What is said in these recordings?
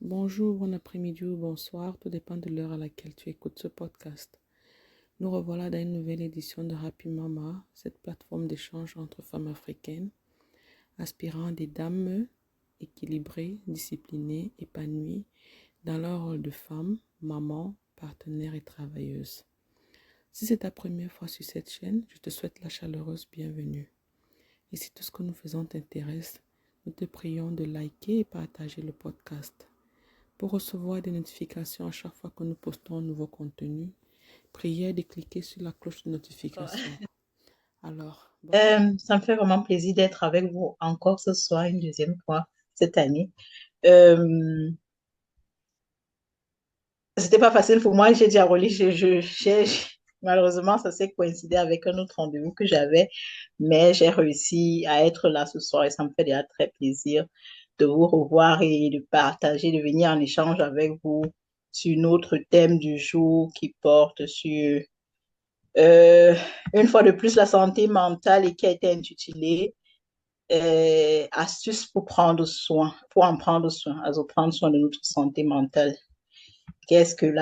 Bonjour, bon après-midi ou bonsoir, tout dépend de l'heure à laquelle tu écoutes ce podcast. Nous revoilà dans une nouvelle édition de Happy Mama, cette plateforme d'échange entre femmes africaines, aspirant des dames équilibrées, disciplinées, épanouies dans leur rôle de femme, maman, partenaire et travailleuse. Si c'est ta première fois sur cette chaîne, je te souhaite la chaleureuse bienvenue. Et si tout ce que nous faisons t'intéresse, nous te prions de liker et partager le podcast. Pour recevoir des notifications à chaque fois que nous postons un nouveau contenu, priez de cliquer sur la cloche de notification. Alors, bonne écoute. Ça me fait vraiment plaisir d'être avec vous encore ce soir, une deuxième fois cette année. Euh, C'était pas facile pour moi, j'ai dit à Rolly, malheureusement, ça s'est coïncidé avec un autre rendez-vous que j'avais, mais j'ai réussi à être là ce soir et ça me fait déjà très plaisir de vous revoir et de partager, de venir en échange avec vous sur notre thème du jour qui porte sur, euh, une fois de plus, la santé mentale et qui a été intitulé astuces pour prendre soin, pour en prendre soin, also prendre soin de notre santé mentale. Qu'est-ce que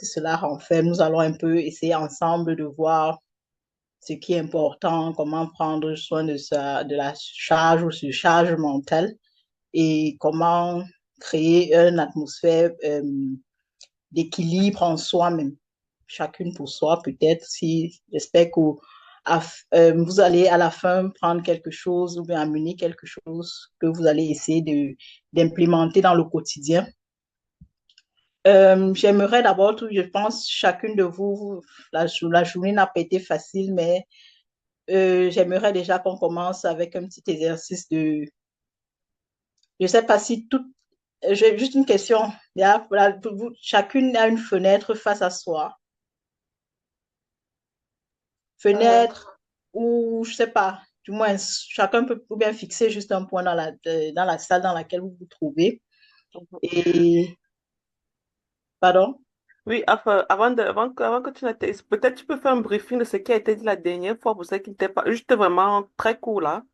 cela renferme? Nous allons un peu essayer ensemble de voir ce qui est important, comment prendre soin de la charge ou surcharge mentale et comment créer une atmosphère d'équilibre en soi-même, chacune pour soi, peut-être. Si j'espère que vous allez à la fin prendre quelque chose ou bien amener quelque chose que vous allez essayer d'implémenter dans le quotidien. J'aimerais d'abord, je pense, chacune de vous, la journée n'a pas été facile, mais j'aimerais déjà qu'on commence avec un petit exercice je ne sais pas si tout, j'ai juste une question. Chacune a une fenêtre face à soi. Fenêtre ou je sais pas, du moins chacun peut ou bien fixer juste un point dans la salle dans laquelle vous vous trouvez. Et pardon? Oui, enfin, avant que tu n'atterrisses, peut-être tu peux faire un briefing de ce qui a été dit la dernière fois pour ceux qui n'étaient pas, juste vraiment très court là.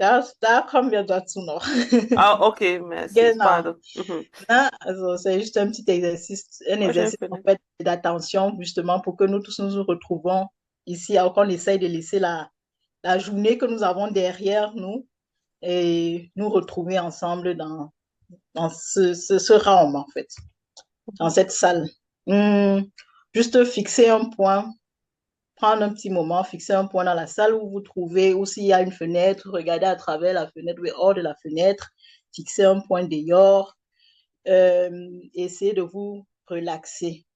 Da kommen wir dazu noch. Ah, ok, merci, Genau. pardon. Mhm. Hein, also, c'est juste un Moi, j'ai une exercice en fenêtre. fait d'attention justement pour que nous tous nous retrouvons ici, alors qu'on essaye de laisser la journée que nous avons derrière nous et nous retrouver ensemble dans ce realm en fait, dans cette salle. Hmm, juste fixer un point, prendre un petit moment, fixer un point dans la salle où vous vous trouvez, ou s'il y a une fenêtre, regarder à travers la fenêtre ou hors de la fenêtre, fixer un point dehors, essayez de vous relaxer.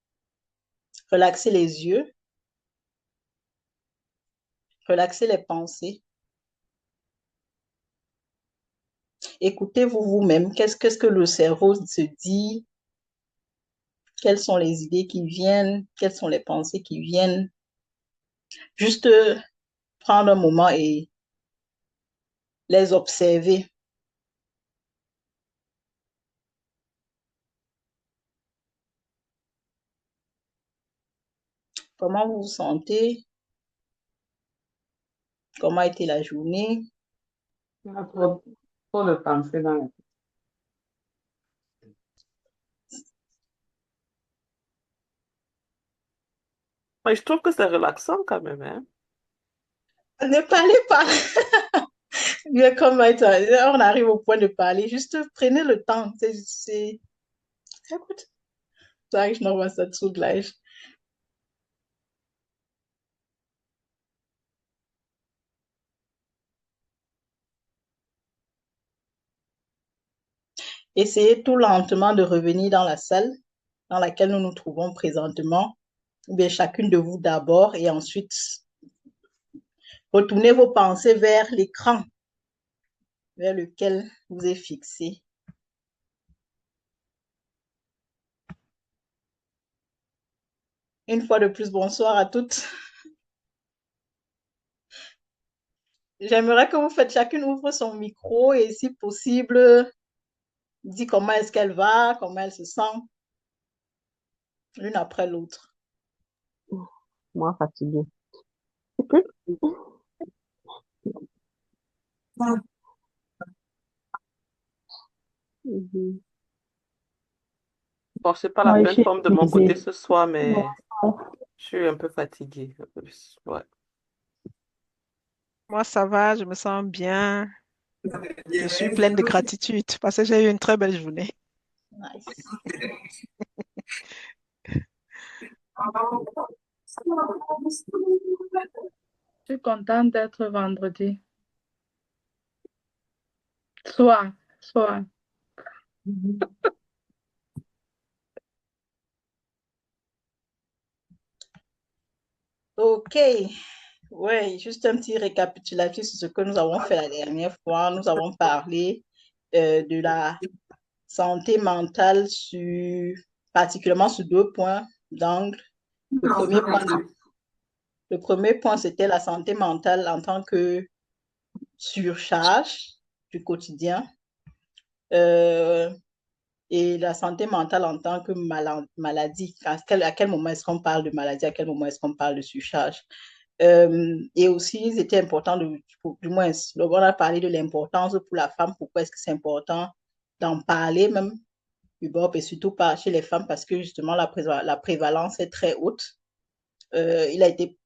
Relaxer les yeux, relaxer les pensées. Écoutez-vous vous-même. Qu'est-ce que le cerveau se dit? Quelles sont les idées qui viennent? Quelles sont les pensées qui viennent? Juste prendre un moment et les observer. Comment vous vous sentez? Comment a été la journée? Il y a trop de pensées dans la tête. Mais je trouve que c'est relaxant quand même, hein. Ne parlez pas. Bien, on arrive au point de parler. Juste prenez le temps. Écoute, sag ich noch was dazu gleich. Essayez tout lentement de revenir dans la salle dans laquelle nous nous trouvons présentement, ou bien chacune de vous d'abord, et ensuite retournez vos pensées vers l'écran vers lequel vous êtes fixé. Une fois de plus, bonsoir à toutes. J'aimerais que vous faites chacune ouvre son micro et si possible, dit comment est-ce qu'elle va, comment elle se sent, l'une après l'autre. Moi, fatiguée. Mhm. Bon, c'est pas la Ouais, pleine j'ai forme de mon côté épuisé. ce soir, Ouais. mais je suis un peu fatiguée. Ouais. Moi, ça va, je me sens bien. Je suis pleine de gratitude parce que j'ai eu une très belle journée. Nice. Je suis contente d'être vendredi. Soir, soir. Ok. Ouais, juste un petit récapitulatif sur ce que nous avons fait la dernière fois. Nous avons parlé de la santé mentale particulièrement sur deux points d'angle. Le premier point, le premier point, c'était la santé mentale en tant que surcharge du quotidien euh, et la santé mentale en tant que maladie. À quel moment est-ce qu'on parle de maladie? À quel moment est-ce qu'on parle de surcharge? Et aussi, c'était important, du moins, on a parlé de l'importance pour la femme. Pourquoi est-ce que c'est important d'en parler même, et surtout pas chez les femmes, parce que justement, la prévalence est très haute. Il a été,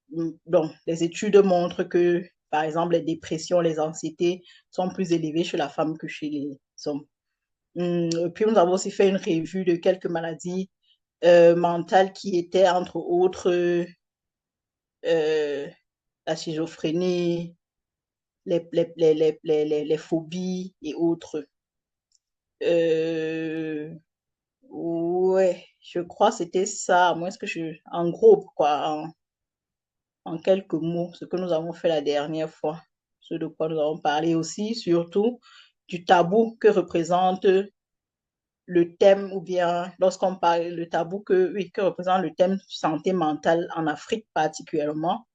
bon, les études montrent que, par exemple, les dépressions, les anxiétés sont plus élevées chez la femme que chez les hommes. Puis, nous avons aussi fait une revue de quelques maladies mentales qui étaient, entre autres, euh, la schizophrénie, les phobies et autres. Euh, ouais, je crois que c'était ça, à moins que en gros, quoi, en quelques mots, ce que nous avons fait la dernière fois, ce de quoi nous avons parlé aussi, surtout du tabou que représente le thème, ou bien lorsqu'on parle, le tabou oui, que représente le thème santé mentale en Afrique particulièrement,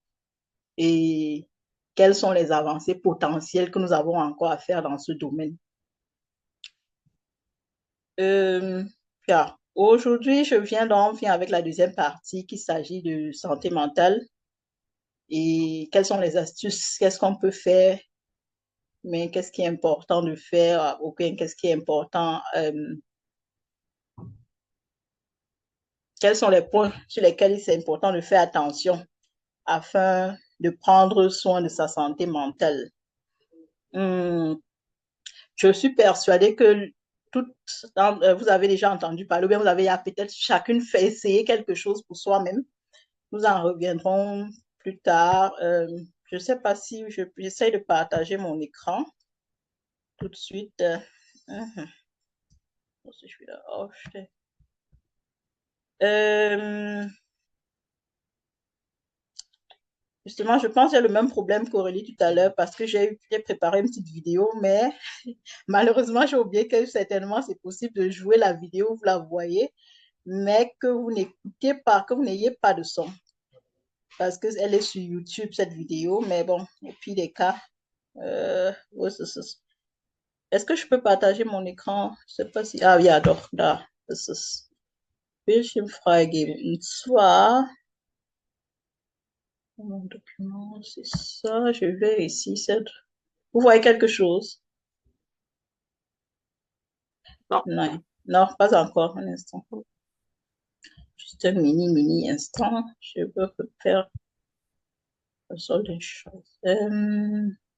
et quelles sont les avancées potentielles que nous avons encore à faire dans ce domaine. Euh, Aujourd'hui, on vient avec la deuxième partie qui s'agit de santé mentale et quelles sont les astuces, qu'est-ce qu'on peut faire, mais qu'est-ce qui est important de faire, ou bien qu'est-ce qui est important, quels sont les points sur lesquels c'est important de faire attention afin de prendre soin de sa santé mentale. Hum, je suis persuadée que vous avez déjà entendu parler, ou bien vous avez peut-être chacune fait essayer quelque chose pour soi-même. Nous en reviendrons plus tard. Je ne sais pas si j'essaie de partager mon écran tout de suite. Mhm. Je suis là. Oh, justement, je pense que j'ai le même problème qu'Aurélie tout à l'heure parce que j'ai préparé une petite vidéo, mais malheureusement, j'ai oublié que certainement c'est possible de jouer la vidéo, vous la voyez, mais que vous n'écoutez pas, que vous n'ayez pas de son. Parce qu'elle est sur YouTube, cette vidéo, mais bon, et puis les cas. Ouais, est-ce que je peux partager mon écran? Je sais pas si. Ah, ja, doch, da. Das ist Bildschirm freigeben. Und zwar, mon document, c'est ça. Je vais ici. Vous voyez quelque chose? Non. Non, non, pas encore. Un instant. Juste un mini instant. Je veux faire la seule des choses.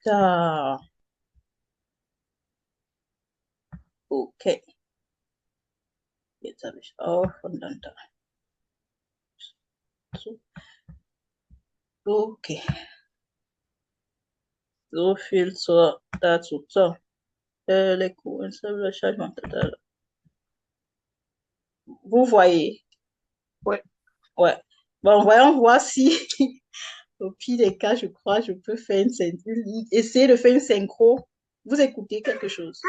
Da. Okay. Jetzt habe ich auf und dann da. So. Okay. So viel dazu. So. Les coûts, le changement total. Vous voyez? Ouais. Ouais. Bon, voyons voir si, au pire des cas, je crois, je peux faire essayer de faire une synchro. Vous écoutez quelque chose?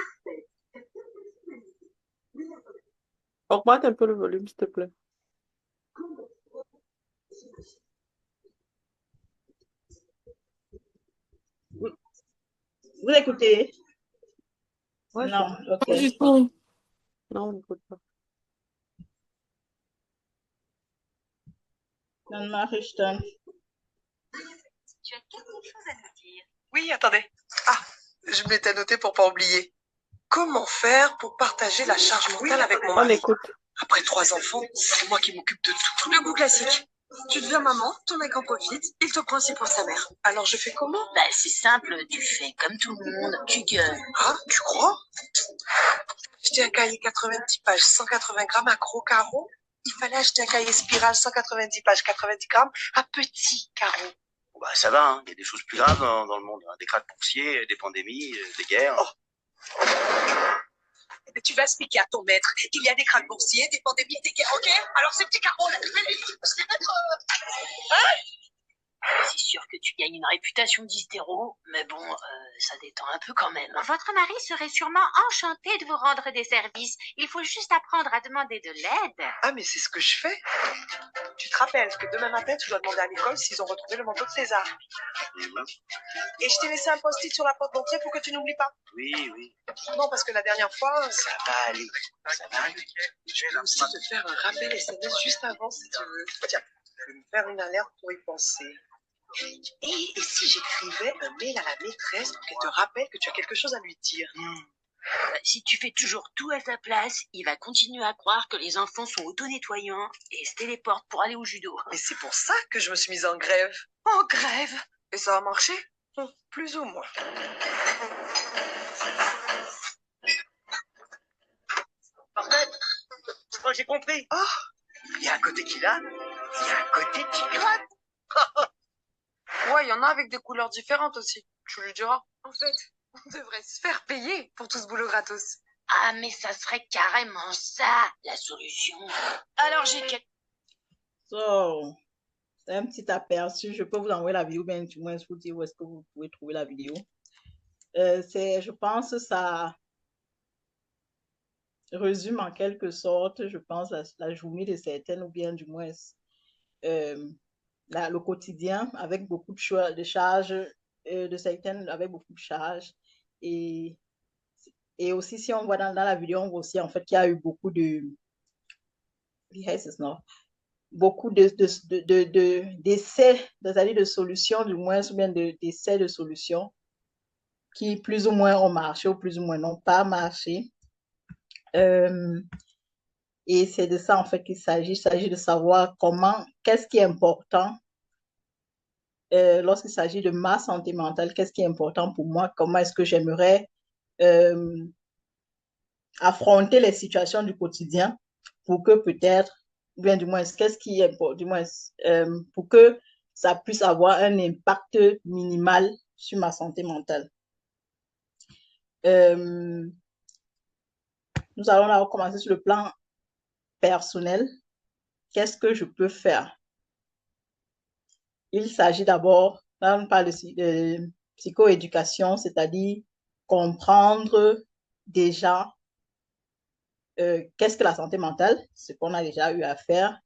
Augmente un peu le volume, s'il te plaît. Vous écoutez? Ouais, Non, ok. pas du tout. Non, on n'écoute pas. Dann mache ich dann. Tu as quelque chose à nous dire. Oui, attendez. Ah, je m'étais noté pour pas oublier. Comment faire pour partager la charge mentale avec mon On mari? écoute. Après 3 enfants, c'est moi qui m'occupe de tout. Le coup classique. Tu deviens maman, ton mec en profite, il te prend ainsi pour sa mère. Alors je fais comment? Bah, c'est simple, tu fais comme tout le monde, tu gueules. Ah, tu crois? Acheter un cahier 90 pages, 180 grammes à gros carreaux. Il fallait acheter un cahier spirale 190 pages, 90 grammes à petits carreaux. Bah, ça va, hein. Il y a des choses plus graves dans le monde, hein. Des krachs boursiers, des pandémies, des guerres. Oh. Mais tu vas expliquer à ton maître qu'il y a des krachs boursiers, des pandémies, des guerres, ok? Alors ces petits carreaux, là, je vais les mettre... C'est sûr que tu gagnes une réputation d'hystéro, mais bon, ça détend un peu quand même. Votre mari serait sûrement enchanté de vous rendre des services. Il faut juste apprendre à demander de l'aide. Ah, mais c'est ce que je fais. Tu te rappelles que demain matin, tu dois demander à l'école s'ils ont retrouvé le manteau de César. Et je t'ai laissé un post-it sur la porte d'entrée pour que tu n'oublies pas. Oui, oui. Non, parce que la dernière fois, Ça va aller. Ça va aller. je peux aussi te faire un rappel SMS juste avant si tu veux. Tiens, je vais me faire une alerte pour y penser. Et si j'écrivais un mail à la maîtresse pour qu'elle te rappelle que tu as quelque chose à lui dire? Si tu fais toujours tout à ta place, il va continuer à croire que les enfants sont auto-nettoyants et se téléportent pour aller au judo. Mais c'est pour ça que je me suis mise en grève. En grève? Et ça a marché? Plus ou moins. Parfait. Oh, j'ai compris. Oh, Il y a un côté qui lave, il y a un côté qui gratte. ouais, il y en a avec des couleurs différentes aussi. Tu lui diras. En fait, on devrait se faire payer pour tout ce boulot gratos. Ah, mais ça serait carrément ça, la solution. Alors, j'ai... So, c'est un petit aperçu. Je peux vous envoyer la vidéo, bien du moins, je vous dis où est-ce que vous pouvez trouver la vidéo. Je pense, ça résume en quelque sorte, je pense, la journée de certaines, ou bien du moins le quotidien avec beaucoup de charges, de certaines avec beaucoup de charges. Et aussi, si on voit dans la vidéo, on voit aussi en fait qu'il y a eu beaucoup de d'essais, c'est-à-dire de solutions, du moins, ou bien d'essais de solutions qui plus ou moins ont marché ou plus ou moins n'ont pas marché. Et c'est de ça en fait qu'il s'agit. Il s'agit de savoir qu'est-ce qui est important lorsqu'il s'agit de ma santé mentale, qu'est-ce qui est important pour moi, comment est-ce que j'aimerais affronter les situations du quotidien pour que peut-être, bien du moins, qu'est-ce qui est du moins, pour que ça puisse avoir un impact minimal sur ma santé mentale. Nous allons là commencer sur le plan personnel. Qu'est-ce que je peux faire? Il s'agit d'abord, là on parle de psychoéducation, c'est-à-dire comprendre déjà qu'est-ce que la santé mentale, ce qu'on a déjà eu à faire,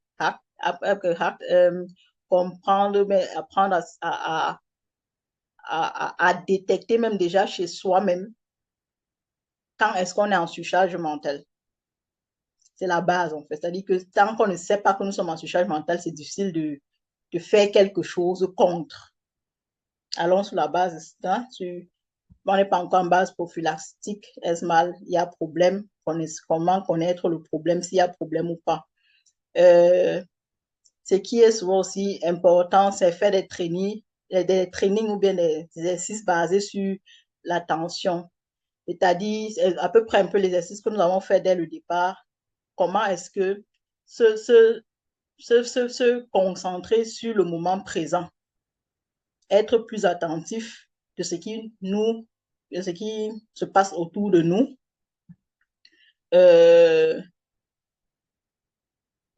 comprendre, mais apprendre à détecter même déjà chez soi-même quand est-ce qu'on est en surcharge mentale. C'est la base en fait, c'est-à-dire que tant qu'on ne sait pas que nous sommes en surcharge mentale, c'est difficile de faire quelque chose contre. Allons sur la base, hein, on n'est pas encore en base prophylactique, est-ce mal, il y a problème, comment connaître le problème, s'il y a problème ou pas. Ce qui est souvent aussi important, c'est faire des trainings ou bien des exercices basés sur l'attention. C'est-à-dire, à peu près un peu l'exercice que nous avons fait dès le départ. Comment est-ce que se concentrer sur le moment présent, être plus attentif de ce qui se passe autour de nous,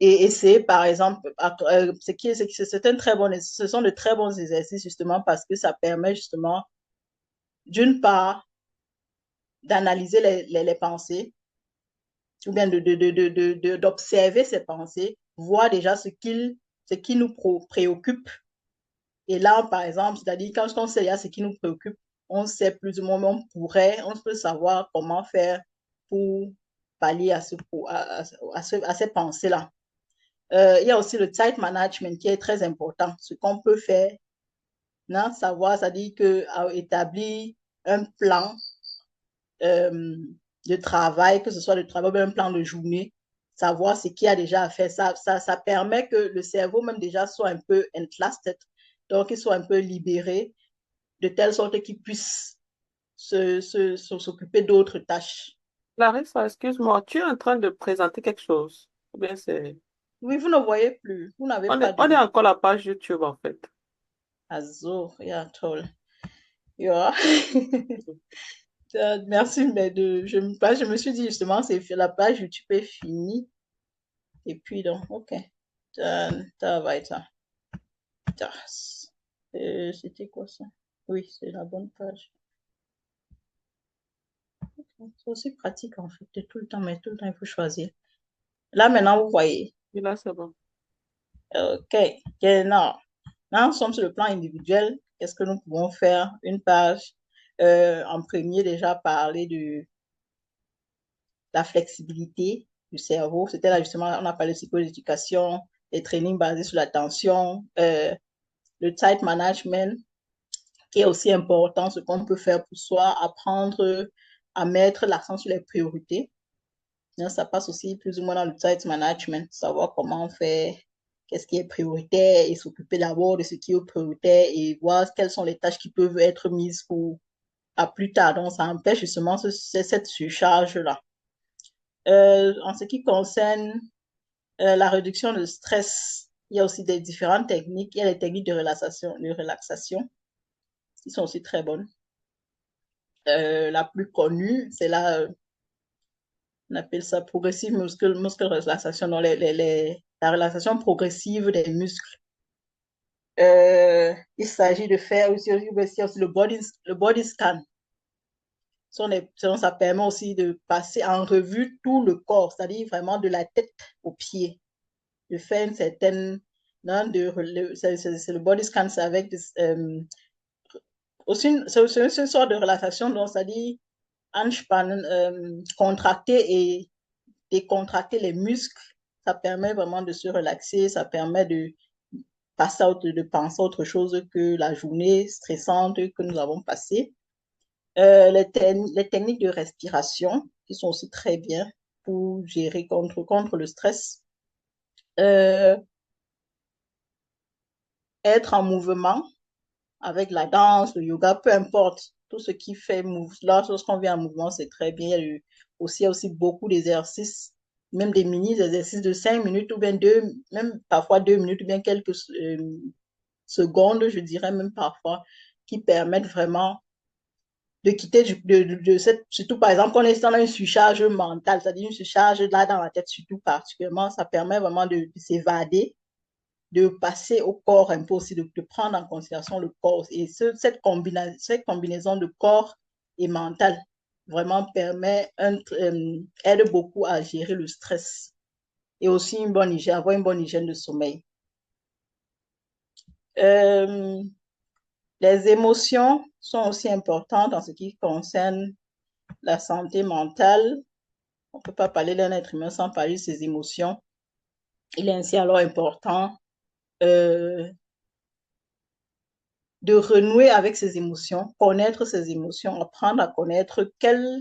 et essayer, par exemple, ce sont de très bons exercices justement parce que ça permet justement, d'une part, d'analyser les pensées, ou bien d'observer ces pensées, voir déjà ce qui nous préoccupe. Et là, par exemple, c'est-à-dire quand on sait déjà ce qui nous préoccupe, on sait plus ou moins, on peut savoir comment faire pour pallier à ces pensées-là. Il y a aussi le time management qui est très important. Ce qu'on peut faire, non, savoir, c'est-à-dire établir un plan de travail, que ce soit le travail ou un plan de journée, savoir ce qu'il y a déjà à faire. Ça permet que le cerveau même déjà soit un peu entlasted, donc il soit un peu libéré, de telle sorte qu'il puisse s'occuper d'autres tâches. Larissa, excuse-moi, tu es en train de présenter quelque chose? Ou bien c'est... Oui, vous ne voyez plus, vous n'avez On pas est, on est de... encore à la page YouTube, en fait. Azur, yeah, toll. Yeah. Merci, mais je me suis dit justement, la page YouTube est finie. Et puis donc, ok. Da weiter. Das. C'était quoi ça? Oui, c'est la bonne page. C'est aussi pratique en fait, de tout le temps, mais tout le temps, il faut choisir. Là, maintenant, vous voyez. Et là, c'est bon. Ok. Genau. Là, nous sommes sur le plan individuel. Qu'est-ce que nous pouvons faire? Une page. En premier, déjà, parler de la flexibilité du cerveau. C'était là, justement, on a parlé de psychoéducation, les trainings basés sur l'attention, le time management, qui est aussi important, ce qu'on peut faire pour soi, apprendre à mettre l'accent sur les priorités. Ça passe aussi plus ou moins dans le time management, savoir comment on fait, qu'est-ce qui est prioritaire et s'occuper d'abord de ce qui est prioritaire et voir quelles sont les tâches qui peuvent être mises pour à plus tard. Donc, ça empêche justement cette surcharge-là. En ce qui concerne la réduction de stress, il y a aussi des différentes techniques. Il y a les techniques de relaxation qui sont aussi très bonnes. La plus connue, c'est on appelle ça progressive muscle relaxation, donc la relaxation progressive des muscles. Il s'agit de faire aussi le body scan. Ça permet aussi de passer en revue tout le corps, c'est-à-dire vraiment de la tête aux pieds, de faire une certaine... c'est le body scan, c'est avec aussi une sorte de relaxation, donc c'est-à-dire contracter et décontracter les muscles. Ça permet vraiment de se relaxer, ça permet de passer de penser à autre chose que la journée stressante que nous avons passée. Les techniques de respiration qui sont aussi très bien pour gérer contre le stress. Être en mouvement avec la danse, le yoga, peu importe, tout ce qui fait lorsqu'on vient en mouvement, c'est très bien. Il y a aussi beaucoup d'exercices, même des mini-exercices de 5 minutes ou bien même parfois 2 minutes ou bien quelques secondes, je dirais même parfois, qui permettent vraiment de quitter surtout par exemple, quand on a une surcharge mentale, c'est-à-dire une surcharge là dans la tête, surtout particulièrement, ça permet vraiment de s'évader, de passer au corps un peu aussi, de prendre en considération le corps. Et cette combinaison de corps et mental vraiment aide beaucoup à gérer le stress et aussi avoir une bonne hygiène de sommeil. Les émotions sont aussi importantes en ce qui concerne la santé mentale. On ne peut pas parler d'un être humain sans parler de ses émotions. Il est ainsi alors important de renouer avec ses émotions, connaître ses émotions, apprendre à connaître quels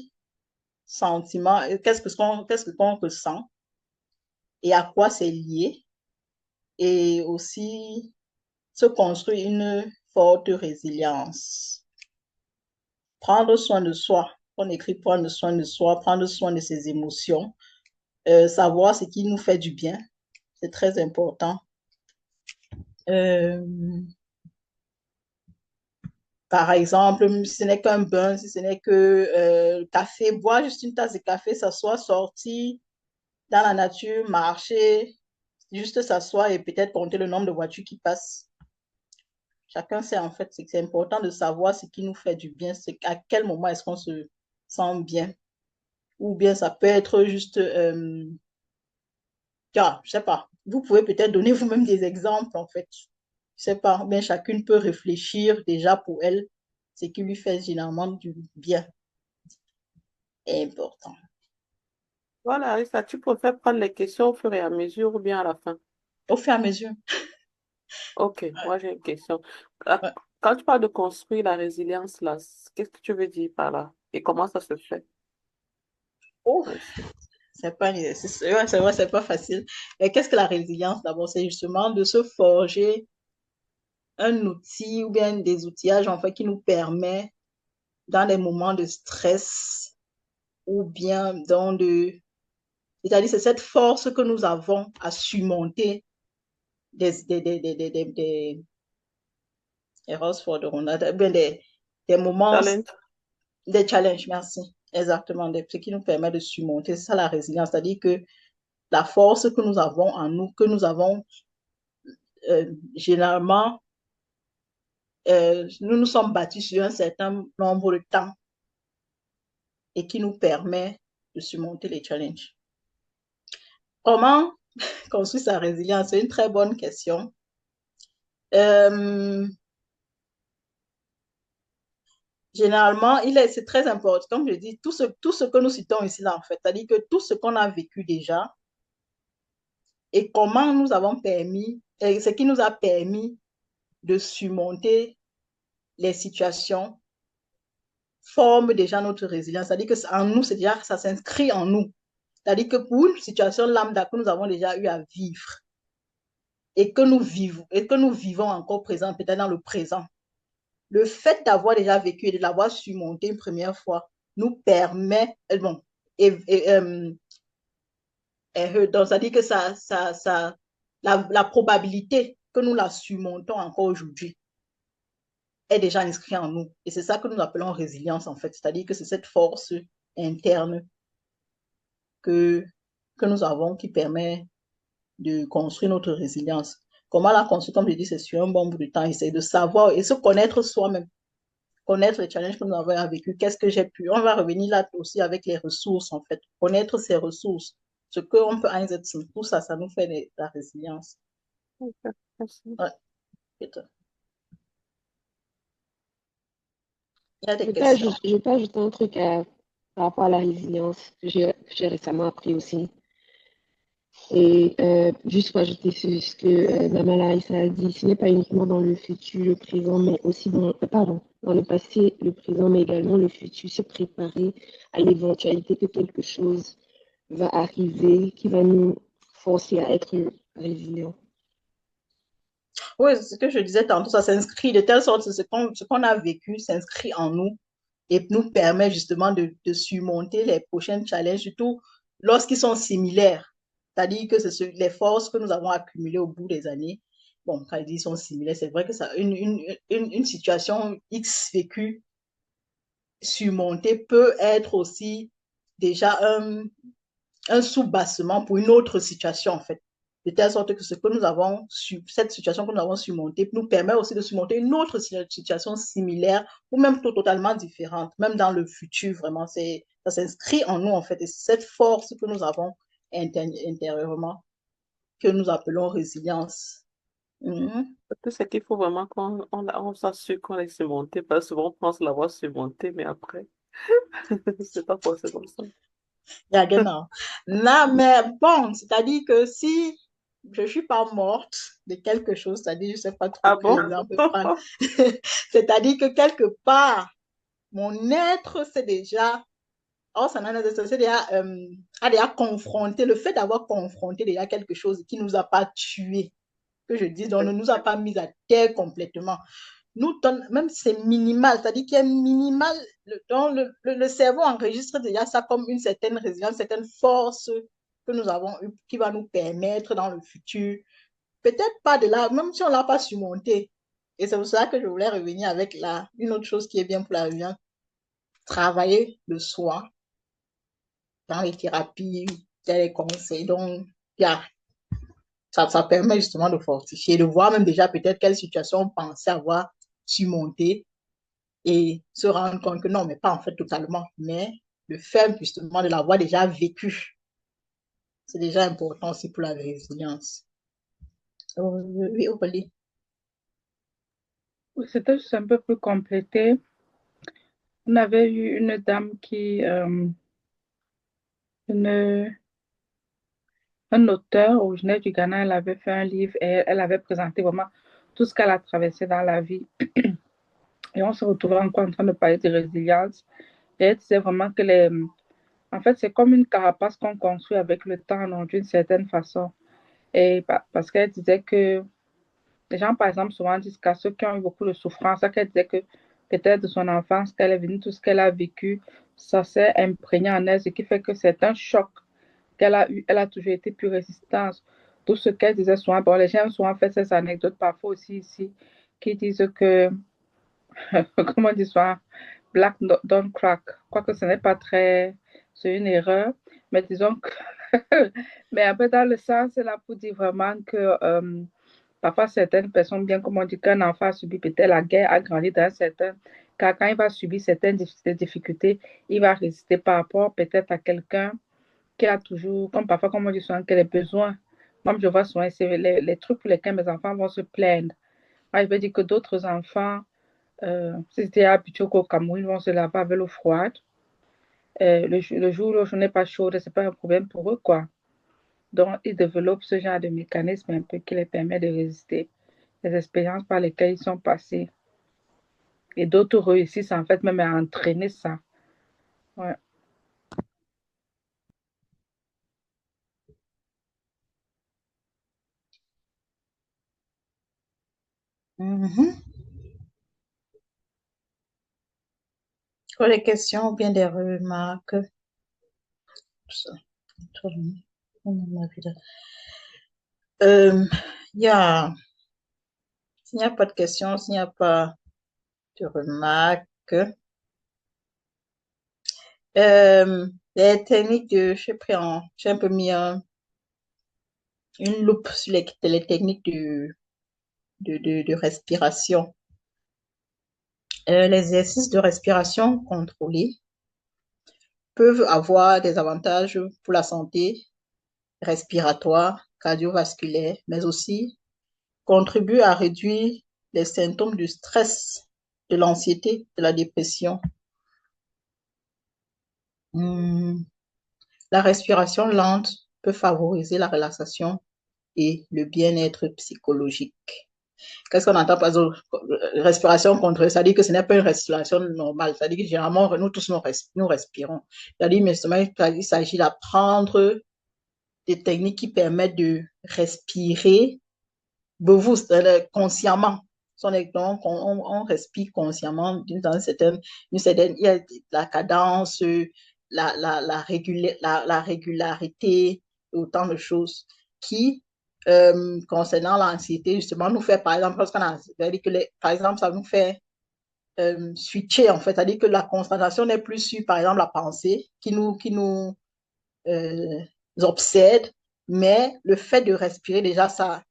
sentiments, qu'est-ce qu'on ressent et à quoi c'est lié. Et aussi se construire une forte résilience. Prendre soin de soi. On écrit prendre soin de soi, prendre soin de ses émotions, savoir ce qui nous fait du bien. C'est très important. Par exemple, si ce n'est qu'un bain, si ce n'est que café, boire juste une tasse de café, s'asseoir, sortir dans la nature, marcher, juste s'asseoir et peut-être compter le nombre de voitures qui passent. Chacun sait en fait, c'est important de savoir ce qui nous fait du bien, c'est à quel moment est-ce qu'on se sent bien. Ou bien ça peut être juste, je sais pas, vous pouvez peut-être donner vous-même des exemples en fait. Je sais pas, bien chacune peut réfléchir déjà pour elle, ce qui lui fait généralement du bien est important. Voilà, Larissa, tu préfères prendre les questions au fur et à mesure ou bien à la fin? Au fur et à mesure. Ok, moi j'ai une question. Ah, quand tu parles de construire la résilience, là, qu'est-ce que tu veux dire par là? Et comment ça se fait? Oh, Merci. C'est pas un exercice. Ouais, c'est vrai, c'est pas facile. Mais qu'est-ce que la résilience? D'abord, c'est justement de se forger un outil ou bien des outillages en fait qui nous permet dans les moments de stress ou bien c'est-à-dire c'est cette force que nous avons à surmonter des herausforderungen, bien des moments, Talent. des challenges, merci. Exactement, ce qui nous permet de surmonter, c'est ça la résilience, c'est-à-dire que la force que nous avons en nous, que nous avons généralement, nous nous sommes battus sur un certain nombre de temps et qui nous permet de surmonter les challenges. Comment construire sa résilience? C'est une très bonne question. Généralement, c'est très important, comme je dis, tout ce que nous citons ici, là, en fait, c'est-à-dire que tout ce qu'on a vécu déjà et comment nous avons permis, et ce qui nous a permis de surmonter les situations forme déjà notre résilience. C'est-à-dire que en nous, c'est déjà, ça s'inscrit en nous. C'est-à-dire que pour une situation lambda que nous avons déjà eu à vivre et que nous vivons encore présent, peut-être dans le présent, le fait d'avoir déjà vécu et de l'avoir surmonté une première fois nous permet, bon, donc ça dit que la probabilité que nous la surmontons encore aujourd'hui est déjà inscrite en nous. Et c'est ça que nous appelons résilience, en fait. C'est-à-dire que c'est cette force interne que nous avons qui permet de construire notre résilience. Comment la construire? Comme je dis, c'est sur un bon bout de temps. Essayer de savoir et se connaître soi-même. Connaître les challenges que nous avons vécu, qu'est-ce que j'ai pu. On va revenir là aussi avec les ressources, en fait. Connaître ses ressources, ce qu'on peut einsetzen. Tout ça, ça nous fait la résilience. Merci. Ouais. Il y a des Je questions. je peux ajouter un truc par rapport à la résilience que j'ai récemment appris aussi. Et juste pour ajouter ce que Mama Larissa a dit, ce n'est pas uniquement dans le futur, le présent, mais aussi dans le passé, le présent, mais également le futur, se préparer à l'éventualité que quelque chose va arriver qui va nous forcer à être résilients. Oui, c'est ce que je disais tantôt, ça s'inscrit de telle sorte que ce qu'on a vécu s'inscrit en nous et nous permet justement de surmonter les prochains challenges, surtout lorsqu'ils sont similaires. C'est-à-dire que les forces que nous avons accumulées au bout des années, bon, quand ils sont similaires, c'est vrai que ça, une situation X vécue, surmontée, peut être aussi déjà un sous-bassement pour une autre situation, en fait. De telle sorte que cette situation que nous avons surmontée nous permet aussi de surmonter une autre situation similaire ou même totalement différente, même dans le futur, vraiment. Ça s'inscrit en nous, en fait. Et c'est cette force que nous avons intérieurement, que nous appelons résilience. Tout ce qu'il faut vraiment on s'assure qu'on est surmonté, parce que souvent on pense l'avoir surmonté, mais après, c'est pas forcément comme ça. Ja, genau. Non, mais bon, c'est-à-dire que si je ne suis pas morte de quelque chose, c'est-à-dire, je ne sais pas trop Ah quel bon? exemple prendre, c'est-à-dire que quelque part, mon être, c'est déjà, a déjà confronté, le fait d'avoir confronté déjà quelque chose qui ne nous a pas tués, que je dis, donc ne nous a pas mis à terre complètement. Nous donne, même c'est minimal, c'est-à-dire qu'il y a minimal, le cerveau enregistre déjà ça comme une certaine résilience, une certaine force que nous avons eue, qui va nous permettre dans le futur, peut-être pas de là, même si on ne l'a pas surmonté. Et c'est pour ça que je voulais revenir avec une autre chose qui est bien pour la résilience, travailler le soi dans les thérapies, dans les conseils. Donc, ça permet justement de fortifier, de voir même déjà peut-être quelle situation on pensait avoir surmonté et se rendre compte que non, mais pas en fait totalement, mais le fait justement de l'avoir déjà vécu, c'est déjà important aussi pour la résilience. Oui, Aurélie. C'était juste un peu plus complété. On avait eu une dame un auteur originaire du Ghana, elle avait fait un livre et elle avait présenté vraiment tout ce qu'elle a traversé dans la vie. Et on se retrouvait encore en train de parler de résilience. Et elle disait vraiment que En fait, c'est comme une carapace qu'on construit avec le temps, donc d'une certaine façon. Et parce qu'elle disait que les gens, par exemple, souvent disent qu'à ceux qui ont eu beaucoup de souffrance, ça qu'elle disait que peut-être de son enfance, qu'elle est venue, tout ce qu'elle a vécu, ça s'est imprégné en elle, ce qui fait que c'est un choc qu'elle a eu. Elle a toujours été plus résistante. Tout ce qu'elle disait souvent, bon, les gens ont souvent fait ces anecdotes, parfois aussi ici, qui disent que, comment on dit souvent, black don't crack. Quoique ce n'est pas très, c'est une erreur, mais disons que, mais un peu dans le sens, c'est là pour dire vraiment que, parfois, certaines personnes, bien comme on dit qu'un enfant a subi peut-être la guerre, a grandi dans un certain quand il va subir certaines difficultés, il va résister par rapport peut-être à quelqu'un qui a toujours, comme parfois, comme on dit souvent, que les besoins. Moi, je vois souvent, c'est les trucs pour lesquels mes enfants vont se plaindre. Moi, je veux dire que d'autres enfants, si c'était habitué qu'au Cameroun, ils vont se laver avec l'eau froide. Le jour où l'eau n'est pas chaude, c'est pas un problème pour eux, quoi. Donc, ils développent ce genre de mécanisme un peu qui les permet de résister les expériences par lesquelles ils sont passés. Et d'autres réussissent en fait même à entraîner ça. Ouais. Mhm. Pour les questions ou bien des remarques, tout ça. Euh, il y a, s'il n'y a pas de questions, s'il n'y a pas de remarques, les techniques de, j'ai un peu mis une loupe sur les techniques de respiration. Les exercices de respiration contrôlée peuvent avoir des avantages pour la santé respiratoire, cardiovasculaire, mais aussi contribuent à réduire les symptômes du stress, de l'anxiété, de la dépression. La respiration lente peut favoriser la relaxation et le bien-être psychologique. Qu'est-ce qu'on entend par respiration contrôlée? Ça dit que ce n'est pas une respiration normale. Ça dit que généralement, nous tous, nous respirons. Ça dit, mais il s'agit d'apprendre des techniques qui permettent de respirer consciemment. Donc, on respire consciemment dans une certaine, il y a la cadence, la régularité, autant de choses qui, concernant l'anxiété, justement, nous fait, par exemple, par exemple, ça nous fait switcher, en fait, c'est-à-dire que la concentration n'est plus sur, par exemple, la pensée qui nous obsède, mais le fait de respirer, déjà, ça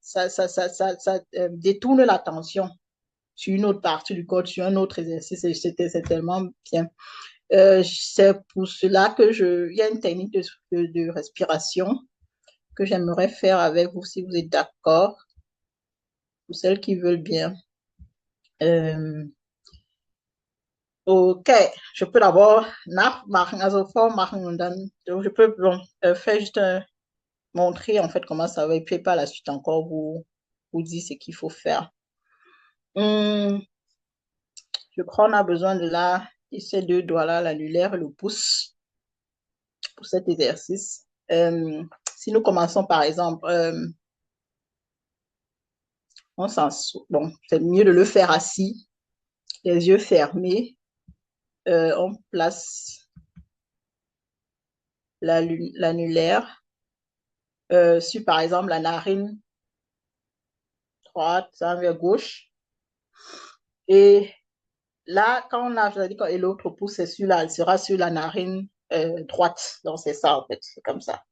détourne l'attention sur une autre partie du corps, sur un autre exercice, c'est tellement bien. C'est pour cela que il y a une technique de respiration que j'aimerais faire avec vous, si vous êtes d'accord, pour celles qui veulent bien. Ok, je peux d'abord, je peux faire juste montrer en fait comment ça va, et puis par la suite encore vous dire ce qu'il faut faire. Je crois qu'on a besoin de ces deux doigts-là, l'annulaire et le pouce, pour cet exercice. Si nous commençons par exemple, bon, c'est mieux de le faire assis, les yeux fermés. On place l'annulaire sur par exemple la narine droite, vers gauche. Et là, quand on a, et l'autre pouce, elle sera sur la narine droite. Donc, c'est ça, en fait. C'est comme ça.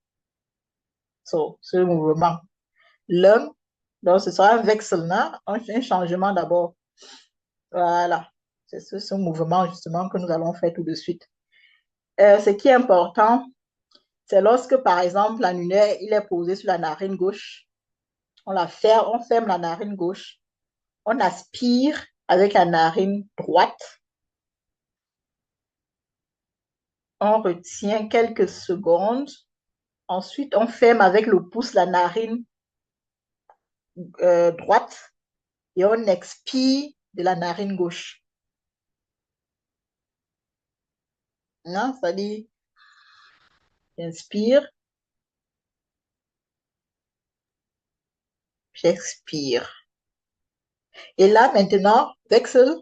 C'est le mouvement. L'un, donc, ce sera un wechsel, un changement d'abord. Voilà. C'est ce mouvement, justement, que nous allons faire tout de suite. Ce qui est important, c'est lorsque, par exemple, l'annulaire, il est posé sur la narine gauche. On ferme la narine gauche. On aspire avec la narine droite. On retient quelques secondes. Ensuite, on ferme avec le pouce la narine droite et on expire de la narine gauche. Non, ça dit, J'inspire, j'expire. Et là, maintenant, Wechsel,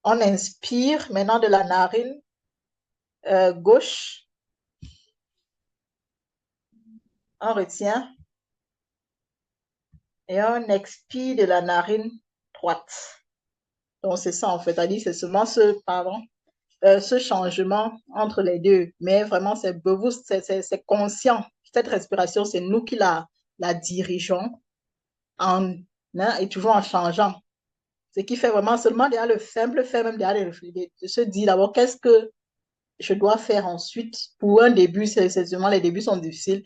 on inspire maintenant de la narine gauche. On retient et on expire de la narine droite. Donc, c'est ça, en fait. C'est seulement ce changement entre les deux. Mais vraiment, c'est conscient. Cette respiration, c'est nous qui la dirigeons et toujours en changeant. Ce qui fait vraiment seulement derrière le simple fait même derrière de se dire d'abord qu'est-ce que je dois faire ensuite. Pour un début, c'est seulement les débuts sont difficiles.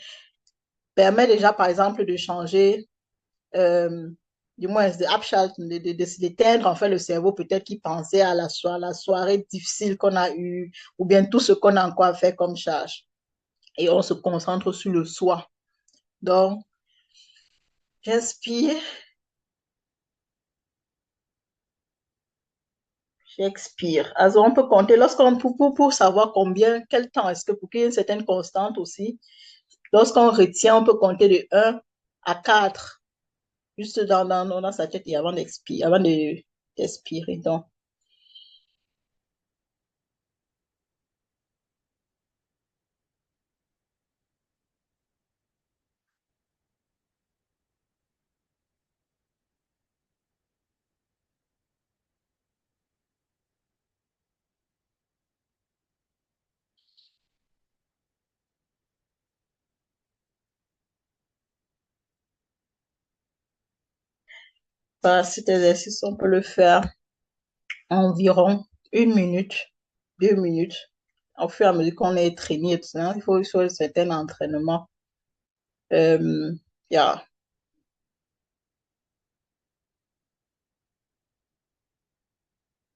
Permet déjà, par exemple, de changer, du moins, d'éteindre en fait le cerveau peut-être qui pensait à la soirée difficile qu'on a eue ou bien tout ce qu'on a encore à faire comme charge. Et on se concentre sur le soi. Donc, j'inspire, j'expire. Alors, on peut compter pour savoir quel temps est-ce que pour qu'il y ait une certaine constante aussi. Lorsqu'on retient, on peut compter de 1 à 4, juste dans sa tête et avant d'expirer. Donc, cet exercice, on peut le faire environ 1 minute, 2 minutes, au fur et à mesure qu'on est traîné et tout ça. Il faut un certain entraînement. Yeah.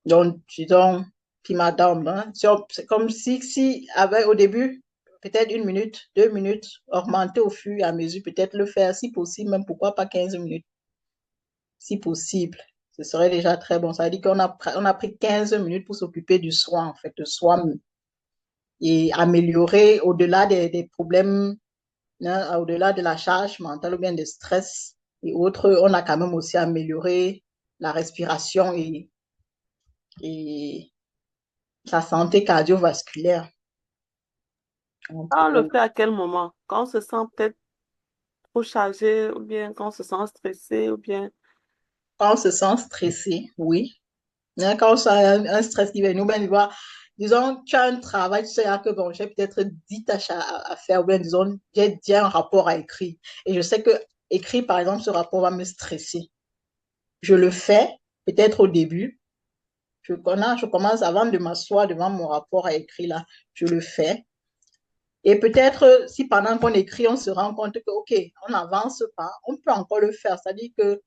Donc, disons, puis madame, hein, c'est comme si avec au début, peut-être 1 minute, 2 minutes, augmenter au fur et à mesure, peut-être le faire, si possible, même pourquoi pas 15 minutes, si possible. Ce serait déjà très bon. Ça veut dire on a pris 15 minutes pour s'occuper du soi, en fait, de soi et améliorer au-delà des problèmes, hein, au-delà de la charge mentale ou bien de stress et autres, on a quand même aussi amélioré la respiration et sa santé cardiovasculaire. On le fait à quel moment? Quand on se sent peut-être trop chargé, ou bien quand on se sent stressé, ou bien... Quand on se sent stressé, oui. Hein, quand on sent un stress qui vient nous, ben, disons, tu as un travail, tu sais que bon, j'ai peut-être 10 tâches à faire, ou bien disons, j'ai déjà un rapport à écrire. Et je sais que écrire, par exemple, ce rapport va me stresser. Je le fais, peut-être au début. Je commence avant de m'asseoir devant mon rapport à écrire là, je le fais. Et peut-être, si pendant qu'on écrit, on se rend compte que, OK, on n'avance pas, on peut encore le faire. C'est-à-dire que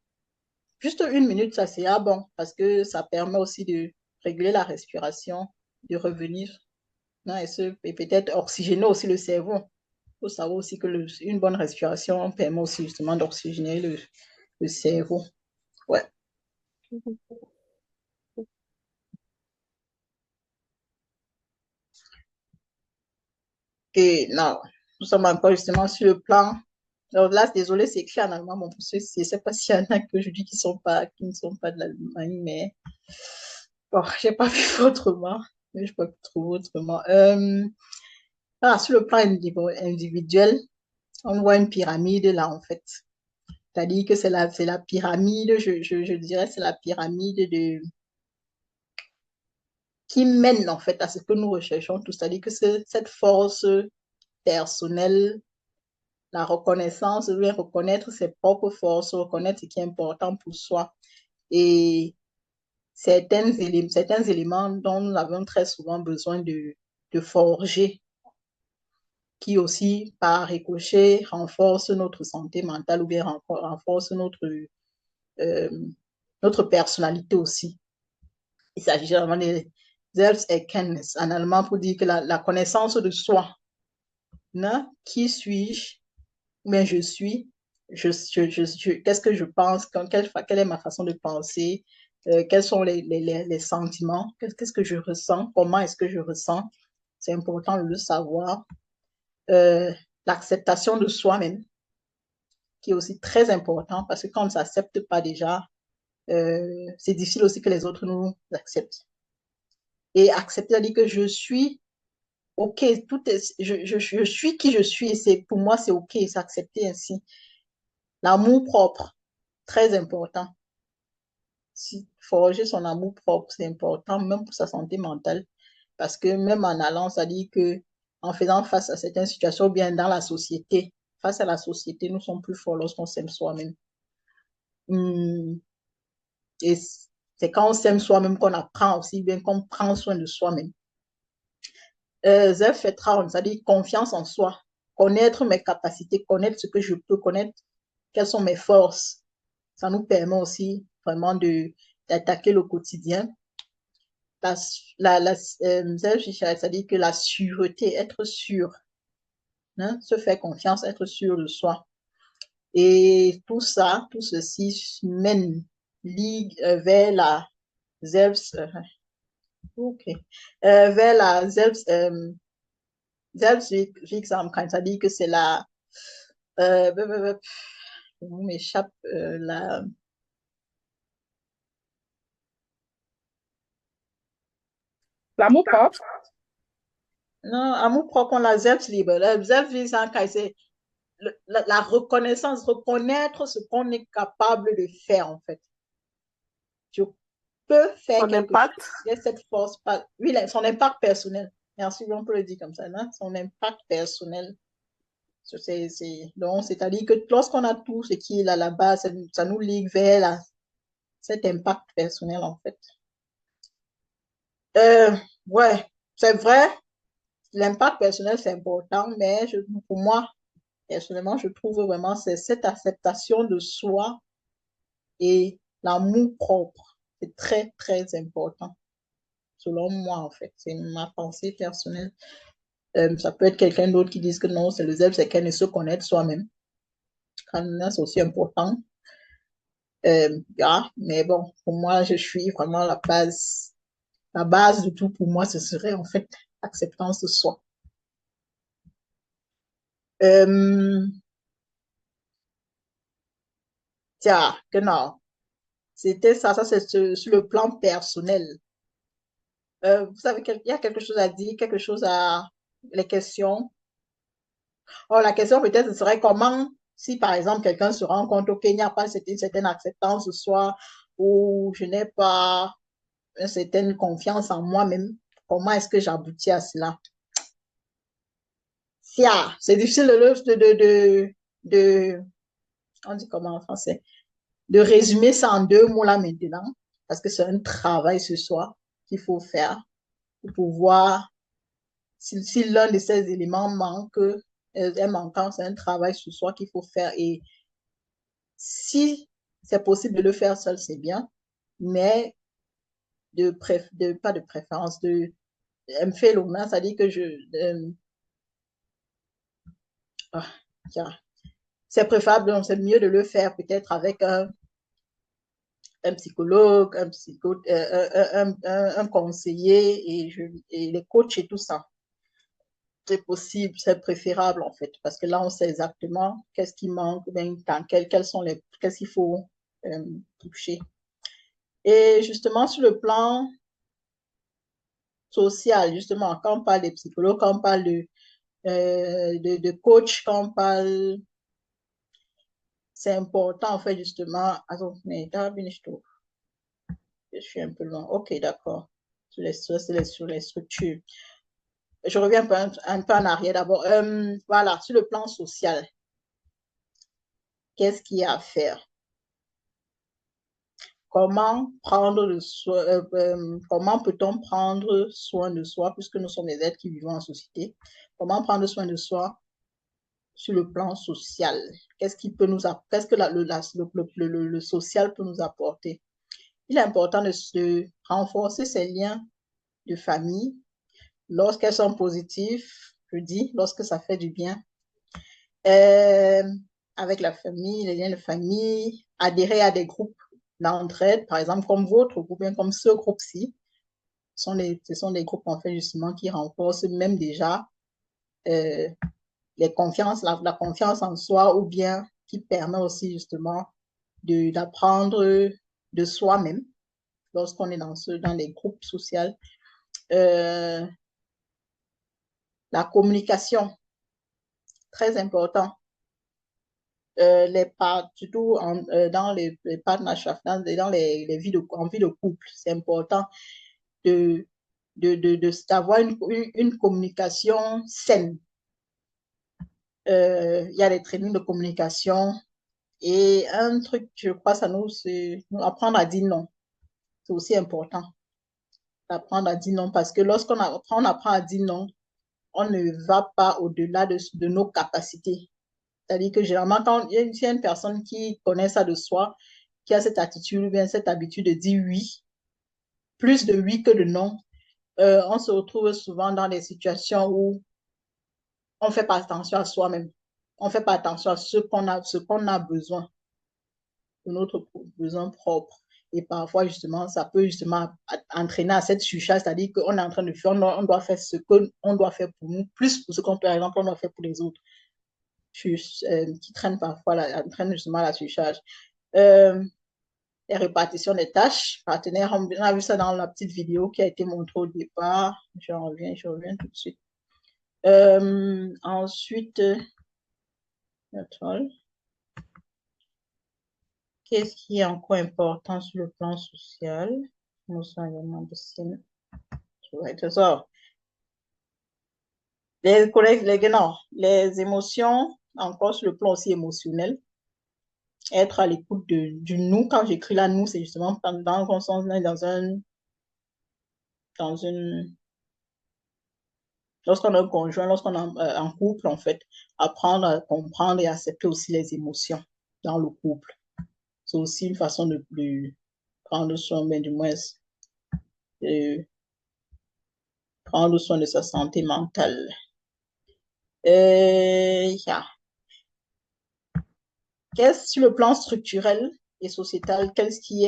juste 1 minute, ça c'est bon, parce que ça permet aussi de réguler la respiration, de revenir, hein, et peut-être oxygéner aussi le cerveau. Il faut savoir aussi que une bonne respiration permet aussi justement d'oxygéner le cerveau. Ouais. Et non, nous sommes encore justement sur le plan. Alors là, désolé, c'est écrit en allemand. Bon, pour ceux, je ne sais pas s'il y en a que je dis qui ne sont pas de l'Allemagne, mais bon, je n'ai pas vu autrement. Mais je peux trouver autrement. Sur le plan individuel, on voit une pyramide là, en fait. C'est-à-dire que c'est la pyramide, je dirais, c'est la pyramide qui mène en fait à ce que nous recherchons tous. C'est-à-dire que c'est cette force personnelle, la reconnaissance, bien reconnaître ses propres forces, reconnaître ce qui est important pour soi. Et certains éléments dont nous avons très souvent besoin de forger, qui aussi, par ricochet, renforcent notre santé mentale ou bien renforcent euh, notre personnalité aussi. Il s'agit vraiment de Selbsterkenntnis en allemand pour dire que la connaissance de soi. Non? Qui suis-je? Mais je suis. Qu'est-ce que je pense? Quelle est ma façon de penser? Quels sont les sentiments? Qu'est-ce que je ressens? Comment est-ce que je ressens? C'est important de le savoir. l'acceptation de soi-même, qui est aussi très important parce que quand on ne s'accepte pas déjà, c'est difficile aussi que les autres nous acceptent. Et accepter, c'est-à-dire que je suis OK, je suis qui je suis et pour moi, c'est OK, c'est accepter ainsi. L'amour propre, très important. Si forger son amour propre, c'est important, même pour sa santé mentale. Parce que même en allant, ça dit que en faisant face à certaines situations, bien dans la société, face à la société, nous sommes plus forts lorsqu'on s'aime soi-même. Et c'est quand on s'aime soi-même qu'on apprend aussi bien, qu'on prend soin de soi-même. Zelf Vertrauen, c'est-à-dire confiance en soi, connaître mes capacités, connaître ce que je peux, connaître quelles sont mes forces. Ça nous permet aussi vraiment d'attaquer le quotidien. C'est-à-dire que la sûreté, être sûr, hein, se faire confiance, être sûr de soi. Et tout ça, tout ceci mène vers la vers la Selbstwirksamkeit, c'est-à-dire que c'est la m'échappe L'amour propre. Non, amour propre, on la Selbstliebe. La Selbstwirksamkeit, c'est la reconnaissance, reconnaître ce qu'on est capable de faire, en fait. Je peux faire Son quelque impact. chose. Il y a cette force. Oui, son impact personnel. Merci, on peut le dire comme ça, non? Son impact personnel. Donc, c'est-à-dire que lorsqu'on a tout ce qui est à la base, ça nous ligue vers cet impact personnel, en fait. Ouais, c'est vrai, l'impact personnel, c'est important, mais pour moi, personnellement, je trouve vraiment c'est cette acceptation de soi et l'amour propre. C'est très, très important, selon moi, en fait. C'est ma pensée personnelle. Ça peut être quelqu'un d'autre qui dise que non, c'est le zèle, c'est qu'elle ne se connaît soi-même. C'est aussi important. Mais bon, pour moi, je suis vraiment la base. La base de tout, pour moi, ce serait en fait l'acceptance de soi. Tiens, genau. C'était ça, c'est sur le plan personnel. Vous savez qu'il y a quelque chose à dire, quelque chose à les questions. Oh, la question peut-être serait comment, si par exemple quelqu'un se rend compte qu'il n'y a pas une certaine acceptance de soi ou je n'ai pas une certaine confiance en moi-même, comment est-ce que j'aboutis à cela? C'est difficile on dit comment en français, de résumer ça en 2 mots là maintenant, parce que c'est un travail ce soir qu'il faut faire pour pouvoir, si l'un de ces éléments manque, est manquant, c'est un travail ce soir qu'il faut faire. Et si c'est possible de le faire seul, c'est bien, mais pas de préférence, me fait l'honneur, c'est-à-dire que c'est préférable, c'est mieux de le faire peut-être avec un psychologue, un conseiller et les coachs et tout ça. C'est possible, c'est préférable en fait, parce que là, on sait exactement qu'est-ce qui manque, qu'est-ce qu'il faut toucher. Et justement, sur le plan social, justement, quand on parle de psychologue, quand on parle de coach, quand on parle, c'est important en fait, justement. Attends, mais je suis un peu loin. Ok, d'accord. Sur les structures. Je reviens un peu en arrière d'abord. Voilà, sur le plan social, qu'est-ce qu'il y a à faire? Comment peut-on prendre soin de soi, puisque nous sommes des êtres qui vivons en société? Comment prendre soin de soi sur le plan social? Qu'est-ce que le social peut nous apporter? Il est important de renforcer ces liens de famille lorsqu'elles sont positives, je dis, lorsque ça fait du bien. Avec la famille, les liens de famille, adhérer à des groupes d'entraide, par exemple comme votre groupe, bien comme ce groupe-ci. Ce sont des groupes en fait justement qui renforcent même déjà la confiance en soi, ou bien qui permet aussi justement d'apprendre de soi-même lorsqu'on est dans les groupes sociaux. La communication, très important. Surtout dans les partnerships, dans les vies en vie de couple, c'est important d'avoir une communication saine. Il y a des trainings de communication et un truc, je crois, c'est apprendre à dire non. C'est aussi important d'apprendre à dire non, parce que lorsqu'on apprend à dire non, on ne va pas au-delà de nos capacités. C'est-à-dire que généralement, quand il y a une personne qui connaît ça de soi, qui a cette attitude ou bien cette habitude de dire oui, plus de oui que de non, on se retrouve souvent dans des situations où on ne fait pas attention à soi-même. On ne fait pas attention à ce qu'on a besoin, de notre besoin propre. Et parfois, justement, ça peut justement entraîner à cette surcharge, c'est-à-dire qu'on est en train de faire, on doit faire ce qu'on doit faire pour nous, plus pour ce qu'on, par exemple, on doit faire pour les autres. Qui traîne parfois, entraîne justement la surcharge. Les répartitions des tâches. Partenaires, on a vu ça dans la petite vidéo qui a été montrée au départ. Je reviens tout de suite. Ensuite, qu'est-ce qui est encore important sur le plan social? Les émotions, encore sur le plan aussi émotionnel. Être à l'écoute du nous. Quand j'écris là, nous, c'est justement dans un sens, lorsqu'on a un conjoint, lorsqu'on est en couple, en fait, apprendre à comprendre et accepter aussi les émotions dans le couple. C'est aussi une façon de prendre soin, mais du moins, de prendre soin de sa santé mentale. Sur le plan structurel et sociétal, qu'est-ce qui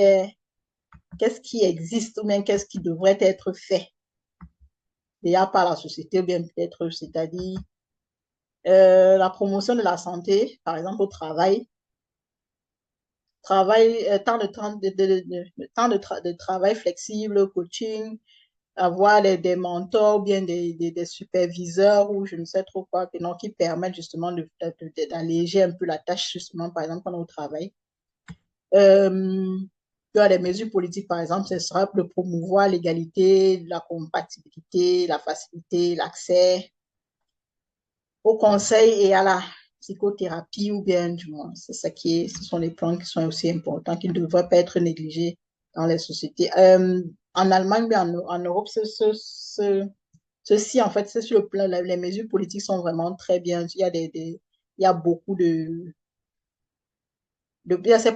existe ou bien qu'est-ce qui devrait être fait déjà par la société, ou bien peut-être, c'est-à-dire la promotion de la santé, par exemple au travail, temps de travail flexible, coaching, avoir des mentors ou bien des superviseurs ou je ne sais trop quoi, qui permettent justement d'alléger un peu la tâche, justement, par exemple, pendant le travail. Il y a des mesures politiques, par exemple, ce sera de promouvoir l'égalité, la compatibilité, la facilité, l'accès au conseil et à la psychothérapie, ou bien du moins, ce sont les points qui sont aussi importants, qui ne devraient pas être négligés dans les sociétés. En Allemagne, mais en Europe, ceci, en fait, c'est sur le plan, les mesures politiques sont vraiment très bien. Il y a beaucoup il y a cette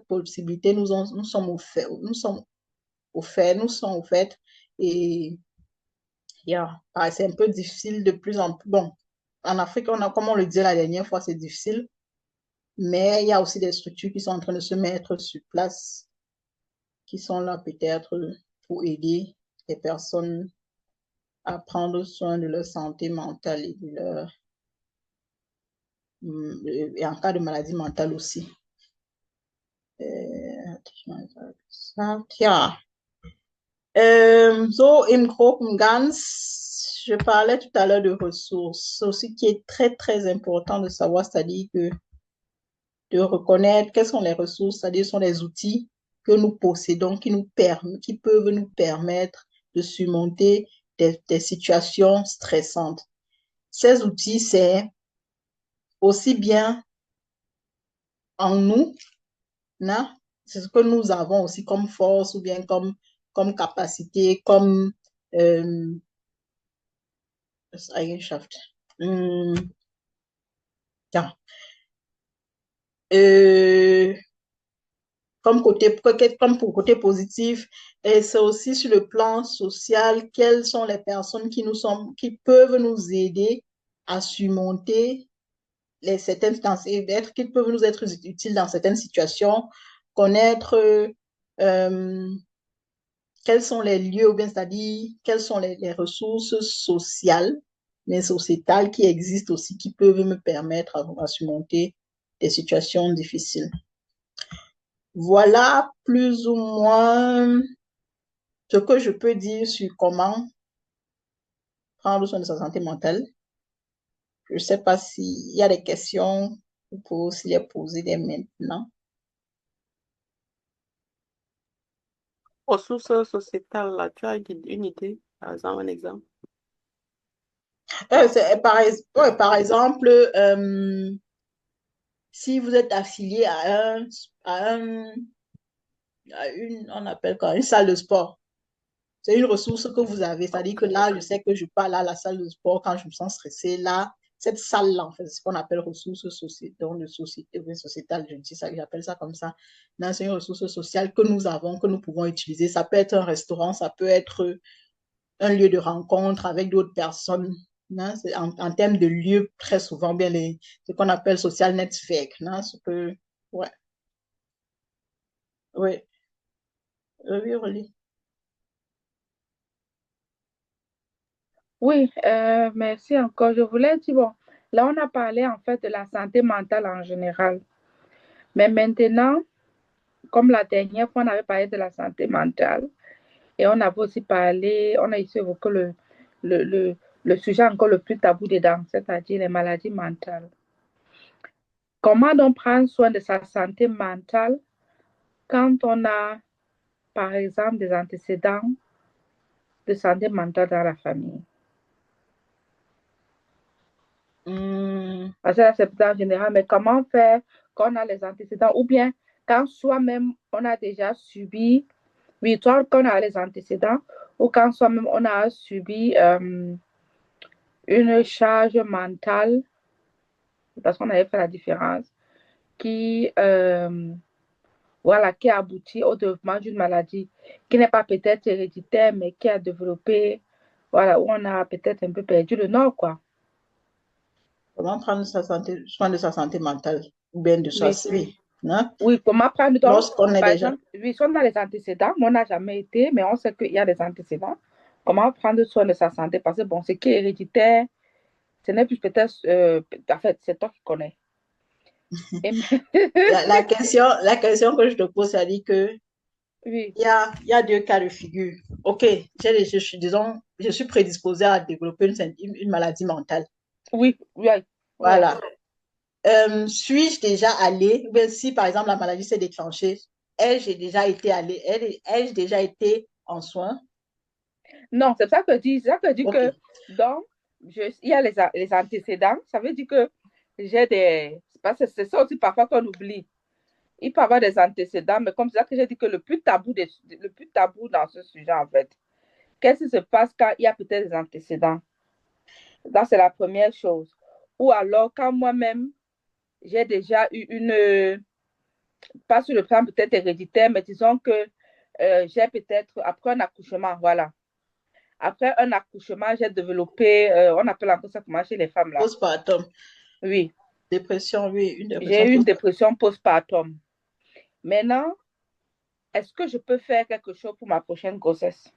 possibilité, nous sommes offertes, et c'est un peu difficile de plus en plus. Bon, en Afrique, comme on le disait la dernière fois, c'est difficile, mais il y a aussi des structures qui sont en train de se mettre sur place, qui sont là peut-être pour aider les personnes à prendre soin de leur santé mentale et en cas de maladie mentale aussi. So im Groben und Ganz, je parlais tout à l'heure de ressources. C'est aussi qui est très, très important de savoir, c'est-à-dire de reconnaître quelles sont les ressources, c'est-à-dire sont les outils que nous possédons, qui peuvent nous permettre de surmonter des situations stressantes. Ces outils, c'est aussi bien en nous, c'est ce que nous avons aussi comme force ou bien comme capacité, comme Eigenschaft. Ja. Comme pour côté positif, et c'est aussi sur le plan social, quelles sont les personnes qui peuvent nous aider à surmonter qui peuvent nous être utiles dans certaines situations, connaître quels sont les lieux, ou bien c'est-à-dire quelles sont les ressources sociales mais sociétales qui existent aussi, qui peuvent me permettre à surmonter des situations difficiles. Voilà plus ou moins ce que je peux dire sur comment prendre soin de sa santé mentale. Je ne sais pas s'il y a des questions, vous pouvez aussi les poser dès maintenant. Ressources sociétales, là, tu as une idée, par exemple, un exemple? Par exemple, si vous êtes affilié à on appelle quoi, une salle de sport, c'est une ressource que vous avez. C'est-à-dire que là, je sais que je pars là à la salle de sport quand je me sens stressée. Là, cette salle-là, en fait, c'est ce qu'on appelle ressources sociétales. Je dis ça, j'appelle ça comme ça. C'est une ressource sociale que nous avons, que nous pouvons utiliser. Ça peut être un restaurant, ça peut être un lieu de rencontre avec d'autres personnes. En termes de lieu, très souvent, bien ce qu'on appelle social network. Ouais. Oui. Oui, oui. Oui, merci encore. Je voulais dire, bon, là, on a parlé en fait de la santé mentale en général. Mais maintenant, comme la dernière fois, on avait parlé de la santé mentale et on avait aussi parlé, on a ici évoqué le, le, le sujet encore le plus tabou dedans, c'est-à-dire les maladies mentales. Comment donc prendre soin de sa santé mentale quand on a, par exemple, des antécédents de santé mentale dans la famille? Parce que là, c'est en général, mais comment faire quand on a les antécédents ou bien quand soi-même on a déjà subi, oui, soit quand on a les antécédents ou quand soi-même on a subi une charge mentale, parce qu'on avait fait la différence, qui, voilà, qui aboutit au développement d'une maladie qui n'est pas peut-être héréditaire, mais qui a développé, voilà, où on a peut-être un peu perdu le nord, quoi. Comment prendre soin de sa santé mentale ou bien de soi, Oui. Hein? Oui, comment prendre donc, Lorsqu'on est par déjà... exemple, oui, si on a les antécédents, moi, on n'a jamais été, mais on sait qu'il y a des antécédents. Comment prendre soin de sa santé? Parce que, bon, ce qui est héréditaire, ce n'est plus peut-être, en fait, c'est toi qui connais. la question que je te pose, ça dit que oui. il y a deux cas de figure. Ok, disons, je suis prédisposée à développer une maladie mentale. Oui, oui. Voilà. Suis-je déjà allée, ou bien si par exemple la maladie s'est déclenchée, ai-je déjà été allée, ai-je déjà été en soins? Non, c'est ça que dit, Okay. que, donc, il y a les antécédents, ça veut dire que j'ai des, parce que c'est ça aussi parfois qu'on oublie. Il peut y avoir des antécédents, mais comme ça que j'ai dit que le plus tabou dans ce sujet, en fait, qu'est-ce qui se passe quand il y a peut-être des antécédents? Ça, c'est la première chose. Ou alors, quand moi-même, j'ai déjà eu pas sur le plan peut-être héréditaire, mais disons que j'ai peut-être, après un accouchement, voilà. Après un accouchement, j'ai développé, on appelle encore ça comment chez les femmes là. Postpartum. Oui. Dépression, oui, une dépression. J'ai eu une dépression postpartum. Maintenant, est-ce que je peux faire quelque chose pour ma prochaine grossesse?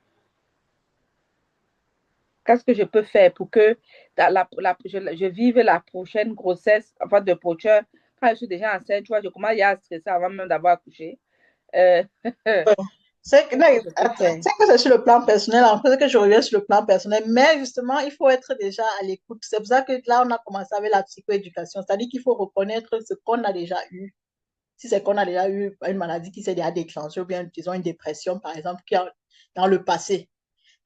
Qu'est-ce que je peux faire pour que je vive la prochaine grossesse, enfin de prochain, quand je suis déjà enceinte, tu vois, je commence à stresser avant même d'avoir accouché. C'est que c'est sur le plan personnel, en fait, que je reviens sur le plan personnel, mais justement, il faut être déjà à l'écoute. C'est pour ça que là, on a commencé avec la psychoéducation, c'est-à-dire qu'il faut reconnaître ce qu'on a déjà eu. Si c'est qu'on a déjà eu une maladie qui s'est déjà déclenchée, ou bien, disons, une dépression, par exemple, qui a dans le passé.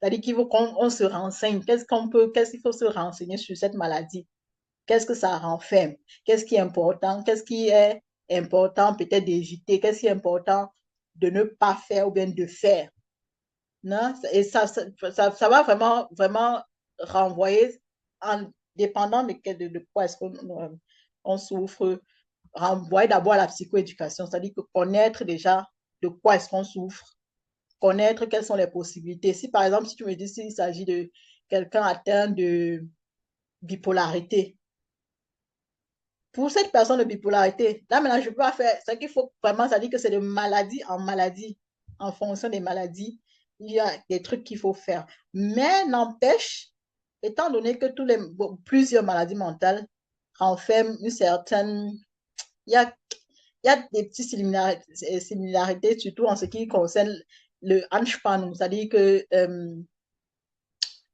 C'est-à-dire qu'il faut qu'on se renseigne. Qu'est-ce qu'il faut se renseigner sur cette maladie? Qu'est-ce que ça renferme? Qu'est-ce qui est important? Qu'est-ce qui est important peut-être d'éviter? Qu'est-ce qui est important de ne pas faire ou bien de faire? Non? Et ça va vraiment, vraiment renvoyer, en dépendant de quoi est-ce qu'on souffre, renvoyer d'abord à la psychoéducation, c'est-à-dire que connaître déjà de quoi est-ce qu'on souffre, connaître quelles sont les possibilités. Si par exemple, si tu me dis s'il s'agit de quelqu'un atteint de bipolarité, pour cette personne de bipolarité, là maintenant, je peux pas faire, ce qu'il faut vraiment, ça dit que c'est de maladie en maladie, en fonction des maladies, il y a des trucs qu'il faut faire. Mais n'empêche, étant donné que plusieurs maladies mentales renferment une certaine... Il y a des petites similarités, surtout en ce qui concerne le Anspanung, c'est-à-dire que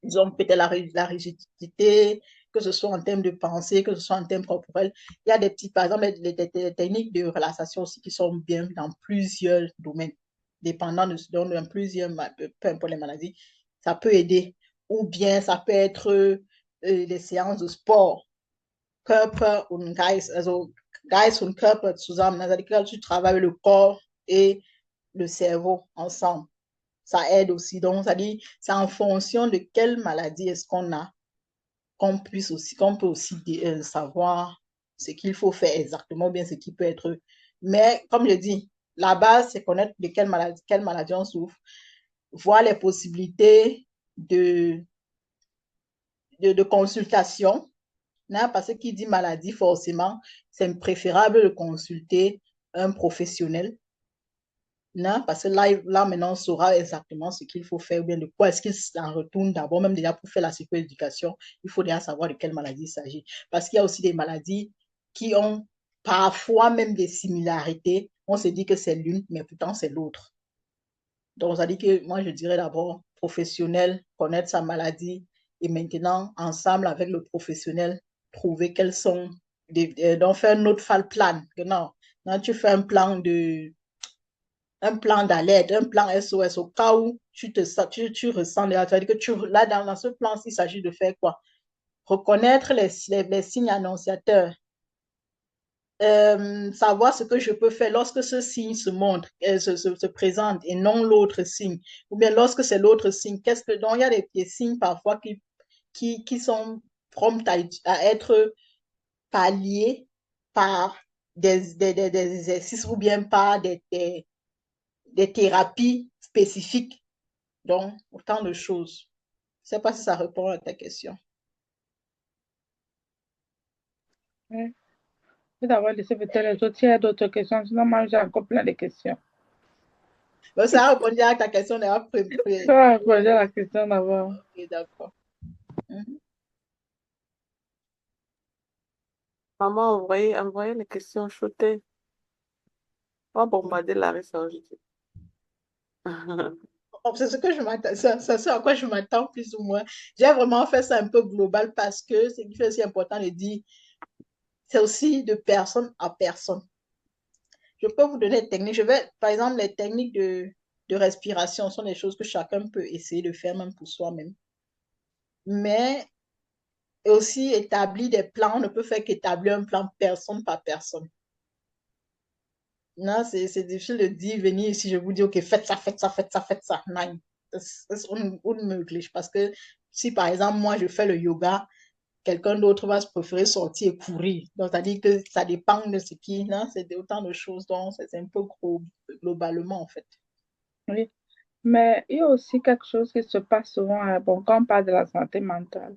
ils ont peut-être la rigidité, que ce soit en termes de pensée, que ce soit en termes corporels. Il y a des petits, par exemple, des techniques de relaxation aussi qui sont bien dans plusieurs domaines, dépendant de ce dont dans plusieurs, peu importe les maladies, ça peut aider. Ou bien ça peut être des séances de sport, Körper und Geist, also Geist und Körper zusammen. C'est-à-dire que tu travailles le corps et le cerveau ensemble. Ça aide aussi. Donc, c'est-à-dire, c'est en fonction de quelle maladie est-ce qu'on a, qu'on peut aussi savoir ce qu'il faut faire exactement, bien ce qui peut être. Mais, comme je dis, la base, c'est connaître de quelle maladie on souffre, voir les possibilités de consultation. Non, parce que qui dit maladie, forcément, c'est préférable de consulter un professionnel. Non, parce que là, maintenant, on saura exactement ce qu'il faut faire, ou bien de quoi est-ce qu'il en retourne d'abord, même déjà pour faire la psychoéducation, il faut déjà savoir de quelle maladie il s'agit. Parce qu'il y a aussi des maladies qui ont parfois même des similarités. On se dit que c'est l'une, mais pourtant c'est l'autre. Donc, ça dit que moi, je dirais d'abord professionnel, connaître sa maladie, et maintenant, ensemble avec le professionnel, trouver quels sont, donc faire un autre plan. Non, non, tu fais un plan d'alerte, un plan SOS au cas où tu ressens, c'est-à-dire que là, dans ce plan, il s'agit de faire quoi? Reconnaître les signes annonciateurs, savoir ce que je peux faire lorsque ce signe se montre, se présente et non l'autre signe. Ou bien lorsque c'est l'autre signe, donc il y a des signes parfois qui sont prompts à être palliés par des exercices ou bien par des thérapies spécifiques. Donc, autant de choses. Je ne sais pas si ça répond à ta question. Ouais. Je vais d'abord laisser peut-être les autres. S'il y a d'autres questions, sinon moi j'ai encore plein de questions. Donc, ça répond à ta question d'avoir Ça va répondre à la question d'abord. Ok, d'accord. Maman, envoyez les questions shootées. On va bombarder la réponse. C'est ce que je m'attends, c'est ce à quoi je m'attends plus ou moins. J'ai vraiment fait ça un peu global parce que c'est qui fait aussi important de dire, c'est aussi de personne à personne. Je peux vous donner des techniques. Par exemple, les techniques de respiration sont des choses que chacun peut essayer de faire même pour soi-même. Mais aussi établir des plans, on ne peut faire qu'établir un plan personne par personne. Non, c'est difficile de dire, venir ici, je vous dis, ok, faites ça, faites ça, faites ça, faites ça. Non, c'est unmöglich. Parce que si par exemple, moi, je fais le yoga, quelqu'un d'autre va se préférer sortir et courir. Donc, c'est-à-dire que ça dépend de ce qui, non, c'est autant de choses. Donc, c'est un peu gros, globalement, en fait. Oui. Mais il y a aussi quelque chose qui se passe souvent, bon, quand on parle de la santé mentale.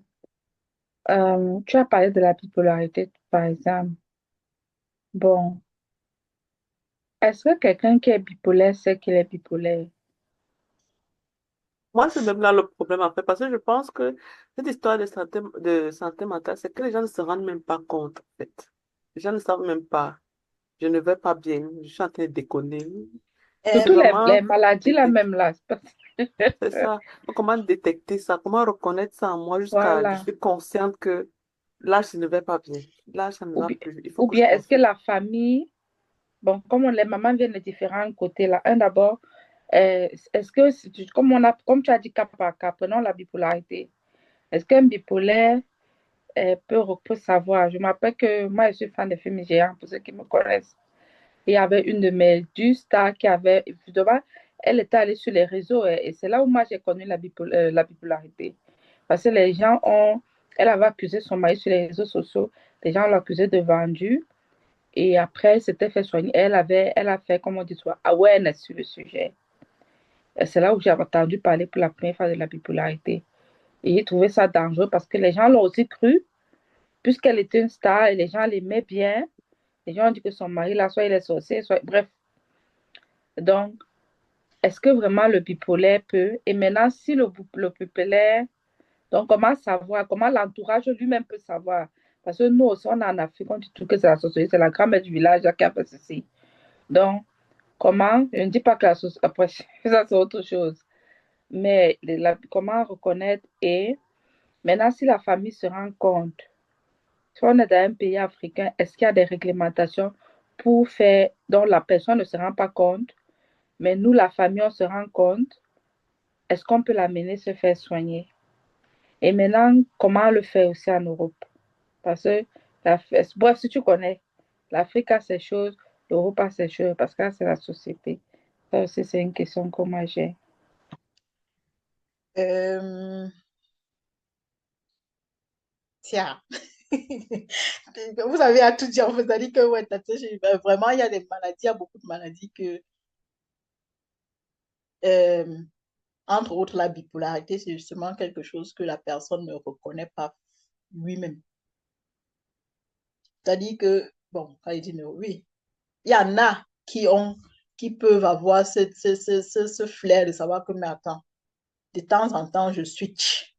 Tu as parlé de la bipolarité, par exemple. Bon, est-ce que quelqu'un qui est bipolaire sait qu'il est bipolaire? Moi, c'est même là le problème, en fait, parce que je pense que cette histoire de santé mentale, c'est que les gens ne se rendent même pas compte, en fait. Les gens ne savent même pas. Je ne vais pas bien, je suis en train de déconner. C'est Surtout les vraiment maladies, là même là. c'est ça. Donc, comment détecter ça? Comment reconnaître ça en moi jusqu'à je Voilà. suis consciente que là, je ne vais pas bien. Là, ça ne va plus. Il faut Ou que je bien est-ce que consulte. la famille, bon, comme les mamans viennent de différents côtés, là, un d'abord, est-ce que, comme tu as dit cas par cas, prenons la bipolarité, est-ce qu'un bipolaire peut savoir? Je m'appelle que moi, je suis fan des films géants, pour ceux qui me connaissent. Il y avait une de mes deux stars qui avait, évidemment, elle était allée sur les réseaux et c'est là où moi j'ai connu la bipolarité. Parce que elle avait accusé son mari sur les réseaux sociaux, les gens l'accusaient de vendu et après elle s'était fait soigner. Elle a fait, comment on dit, awareness sur le sujet. Et c'est là où j'ai entendu parler pour la première fois de la bipolarité. Et j'ai trouvé ça dangereux parce que les gens l'ont aussi cru, puisqu'elle était une star et les gens l'aimaient bien. Les gens ont dit que son mari, là, soit il est sorcier, soit. Bref. Donc, est-ce que vraiment le bipolaire peut? Et maintenant, si le bipolaire Donc, comment savoir, comment l'entourage lui-même peut savoir? Parce que nous aussi, on est en Afrique, on dit tout que c'est la société, c'est la grand-mère du village qui a fait ceci. Donc, comment, je ne dis pas que la société, après, ça c'est autre chose, mais comment reconnaître et maintenant, si la famille se rend compte, si on est dans un pays africain, est-ce qu'il y a des réglementations pour faire, dont la personne ne se rend pas compte, mais nous, la famille, on se rend compte, est-ce qu'on peut l'amener se faire soigner? Et maintenant, comment le faire aussi en Europe? Parce que, bref, si tu connais, l'Afrique a ses choses, l'Europe a ses choses, parce que là, c'est la société. Ça aussi, c'est une question que moi j'ai. Tiens, vous avez à tout dire. Vous avez dit que ouais, vraiment, il y a des maladies, il y a beaucoup de maladies que, entre autres, la bipolarité, c'est justement quelque chose que la personne ne reconnaît pas lui-même. C'est-à-dire que, bon, quand il dit non, oui, il y en a qui peuvent avoir ce flair de savoir que, mais attends, de temps en temps, je switch.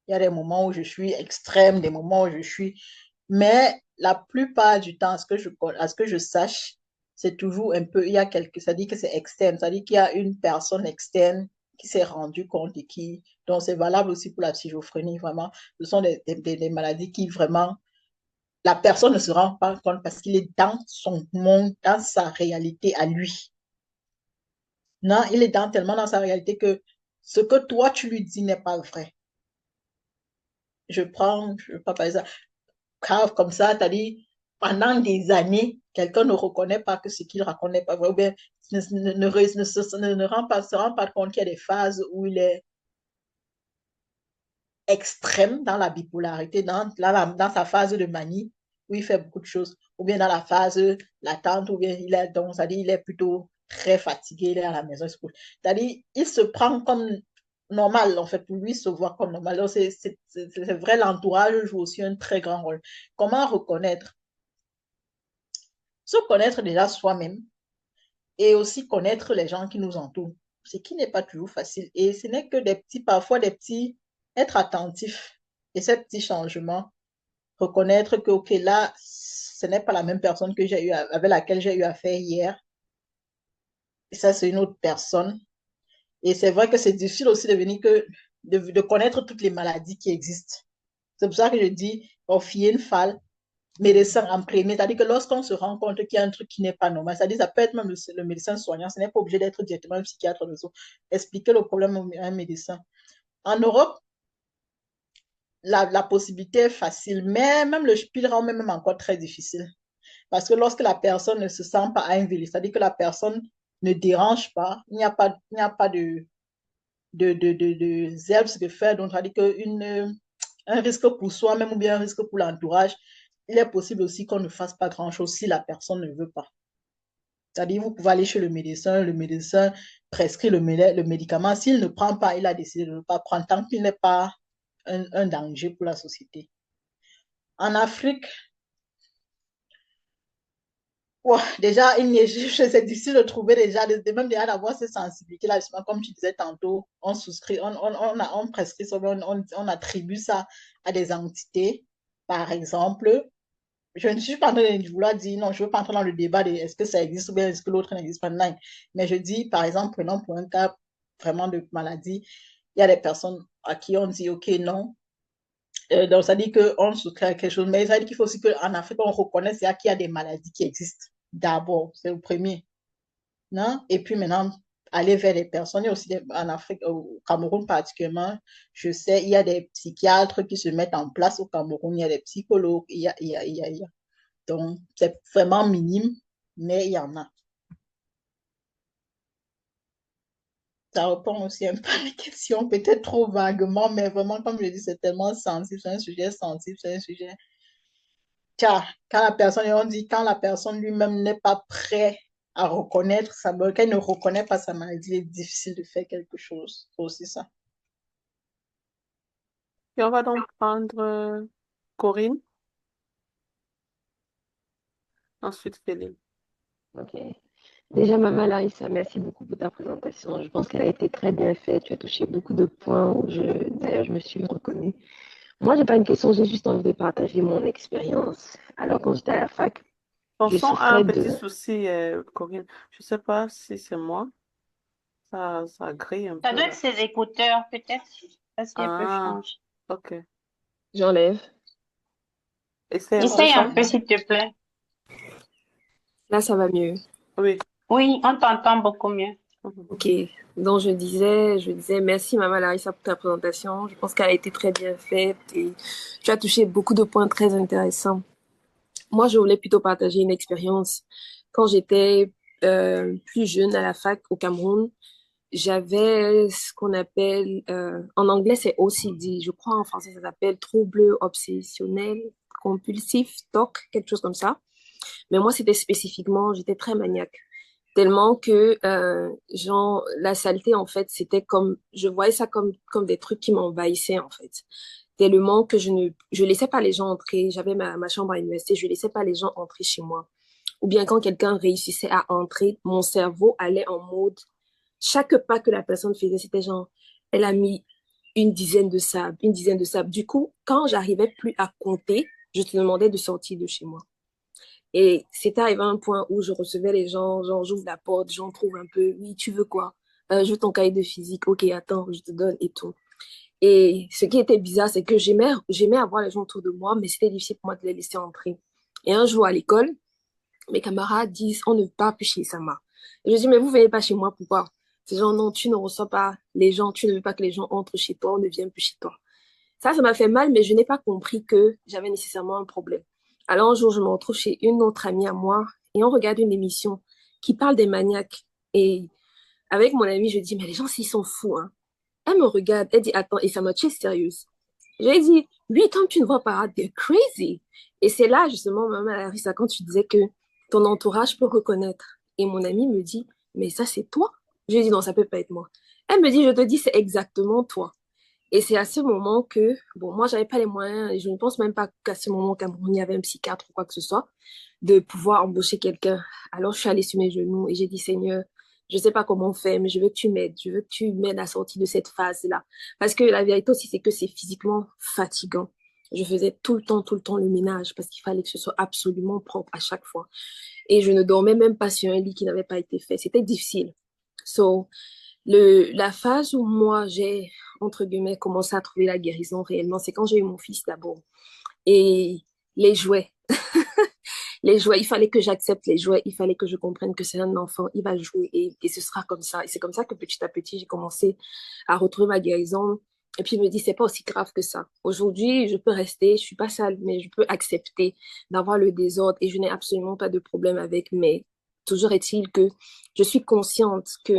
Il y a des moments où je suis extrême, des moments où je suis... Mais la plupart du temps, à ce que je sache, c'est toujours un peu... Il y a ça dit que c'est externe, ça dit qu'il y a une personne externe qui s'est rendue compte et qui... Donc, c'est valable aussi pour la schizophrénie, vraiment. Ce sont des maladies qui vraiment... La personne ne se rend pas compte parce qu'il est dans son monde, dans sa réalité à lui. Non, il est tellement dans sa réalité que ce que toi, tu lui dis n'est pas vrai. Je prends par exemple, grave comme ça, c'est-à-dire pendant des années, quelqu'un ne reconnaît pas que ce qu'il raconte n'est pas vrai, ou bien se rend pas compte qu'il y a des phases où il est extrême dans la bipolarité, dans sa phase de manie, où il fait beaucoup de choses, ou bien dans la phase latente, ou bien c'est-à-dire il est plutôt très fatigué, il est à la maison, c'est-à-dire il se prend comme normal, en fait, pour lui se voir comme normal. Donc, c'est vrai, l'entourage joue aussi un très grand rôle. Comment reconnaître? Se connaître déjà soi-même et aussi connaître les gens qui nous entourent, ce qui n'est pas toujours facile. Et ce n'est que parfois des petits, être attentif et ces petits changements, reconnaître que, ok, là, ce n'est pas la même personne avec laquelle j'ai eu affaire hier. Et ça, c'est une autre personne. Et c'est vrai que c'est difficile aussi de connaître toutes les maladies qui existent. C'est pour ça que je dis, fier une falle, médecin en premier, c'est-à-dire que lorsqu'on se rend compte qu'il y a un truc qui n'est pas normal, c'est-à-dire ça peut être même le médecin soignant, ce n'est pas obligé d'être directement un psychiatre, expliquer le problème à un médecin. En Europe, la possibilité est facile, mais même le pire rend même encore très difficile. Parce que lorsque la personne ne se sent pas invisible, c'est-à-dire que la personne ne dérange pas, il n'y a pas de zèle de faire, donc c'est-à-dire un risque pour soi, même ou bien un risque pour l'entourage, il est possible aussi qu'on ne fasse pas grand-chose si la personne ne veut pas. C'est-à-dire, vous pouvez aller chez le médecin prescrit le médicament. S'il ne prend pas, il a décidé de ne pas prendre tant qu'il n'est pas un danger pour la société. En Afrique, déjà, c'est difficile de trouver même déjà d'avoir cette sensibilité-là. Comme tu disais tantôt, on souscrit, on prescrit, on attribue ça à des entités. Par exemple, je ne suis pas en train de vouloir dire, non, je ne veux pas entrer dans le débat de est-ce que ça existe ou bien est-ce que l'autre n'existe pas. Non. Mais je dis, par exemple, prenons pour un cas vraiment de maladie, il y a des personnes à qui on dit, OK, non. Donc, ça dit qu'on souscrit à quelque chose. Mais ça dit qu'il faut aussi qu'en Afrique, on reconnaisse qu'il y a des maladies qui existent. D'abord, c'est le premier. Non? Et puis maintenant, aller vers les personnes. Il y a aussi en Afrique, au Cameroun particulièrement, je sais, il y a des psychiatres qui se mettent en place au Cameroun, il y a des psychologues, il y a. Donc, c'est vraiment minime, mais il y en a. Ça répond aussi un peu à la question, peut-être trop vaguement, mais vraiment, comme je dis, c'est tellement sensible, c'est un sujet sensible, c'est un sujet... Tiens, on dit quand la personne lui-même n'est pas prêt à reconnaître qu'elle ne reconnaît pas sa maladie, il est difficile de faire quelque chose. C'est aussi ça. Et on va donc prendre Corinne, ensuite Céline. Ok. Déjà, Maman Larissa, merci beaucoup pour ta présentation. Je pense qu'elle a été très bien faite. Tu as touché beaucoup de points où d'ailleurs, je me suis reconnue. Moi, j'ai pas une question, j'ai juste envie de partager mon expérience. Alors, quand j'étais à la fac, Ton je son a un souffrais petit de... souci, Corinne. Je sais pas si c'est moi. Ça grille un Ça peu doit être là. ses écouteurs, peut-être. Ça, c'est un peu Ah, change. ok. J'enlève. Essaye un peu Essaye un ça. peu, s'il te plaît. Là, ça va mieux. Oui. Oui, on t'entend beaucoup mieux. Mhm. Ok. Donc, je disais merci, Maman Larissa, pour ta présentation. Je pense qu'elle a été très bien faite et tu as touché beaucoup de points très intéressants. Moi, je voulais plutôt partager une expérience. Quand j'étais plus jeune à la fac au Cameroun, j'avais ce qu'on appelle, en anglais c'est OCD, je crois en français ça s'appelle trouble obsessionnel compulsif, TOC, quelque chose comme ça. Mais moi c'était spécifiquement, j'étais très maniaque. Tellement que, genre, la saleté, en fait, c'était comme, je voyais ça comme des trucs qui m'envahissaient, en fait. Tellement que je laissais pas les gens entrer. J'avais ma chambre à l'université, je laissais pas les gens entrer chez moi. Ou bien quand quelqu'un réussissait à entrer, mon cerveau allait en mode, chaque pas que la personne faisait, c'était genre, elle a mis une dizaine de sables, une dizaine de sables. Du coup, quand j'arrivais plus à compter, je te demandais de sortir de chez moi. Et c'était arrivé à un point où je recevais les gens, genre, j'ouvre la porte, j'en trouve un peu, oui, tu veux quoi? Je veux ton cahier de physique, ok, attends, je te donne et tout. Et ce qui était bizarre, c'est que j'aimais avoir les gens autour de moi, mais c'était difficile pour moi de les laisser entrer. Et un jour à l'école, mes camarades disent, on ne part plus chez Sama. Et je dis, mais vous venez pas chez moi, pourquoi? C'est genre, non, tu ne reçois pas les gens, tu ne veux pas que les gens entrent chez toi, on ne vient plus chez toi. Ça m'a fait mal, mais je n'ai pas compris que j'avais nécessairement un problème. Alors un jour, je me retrouve chez une autre amie à moi et on regarde une émission qui parle des maniaques. Et avec mon amie, je dis, mais les gens, s'ils sont fous, hein. Elle me regarde, elle dit, attends, et ça m'a tuée sérieuse. J'ai dit, 8 ans, tu ne vois pas, they're crazy. Et c'est là, justement, maman Larissa, quand tu disais que ton entourage peut reconnaître. Et mon amie me dit, mais ça, c'est toi. Je lui dis, non, ça peut pas être moi. Elle me dit, je te dis, c'est exactement toi. Et c'est à ce moment que, bon, moi, j'avais pas les moyens, et je ne pense même pas qu'à ce moment au Cameroun, il y avait un psychiatre ou quoi que ce soit, de pouvoir embaucher quelqu'un. Alors, je suis allée sur mes genoux et j'ai dit, Seigneur, je sais pas comment faire, mais je veux que tu m'aides. Je veux que tu m'aides à sortir de cette phase-là. Parce que la vérité aussi, c'est que c'est physiquement fatigant. Je faisais tout le temps le ménage parce qu'il fallait que ce soit absolument propre à chaque fois. Et je ne dormais même pas sur un lit qui n'avait pas été fait. C'était difficile. So, la phase où moi j'ai, entre guillemets, commencé à trouver la guérison réellement, c'est quand j'ai eu mon fils d'abord. Et les jouets, les jouets, il fallait que j'accepte les jouets, il fallait que je comprenne que c'est un enfant, il va jouer et ce sera comme ça. Et c'est comme ça que petit à petit, j'ai commencé à retrouver ma guérison. Et puis, je me dis, c'est pas aussi grave que ça. Aujourd'hui, je peux rester, je suis pas sale, mais je peux accepter d'avoir le désordre et je n'ai absolument pas de problème avec. Mais toujours est-il que je suis consciente que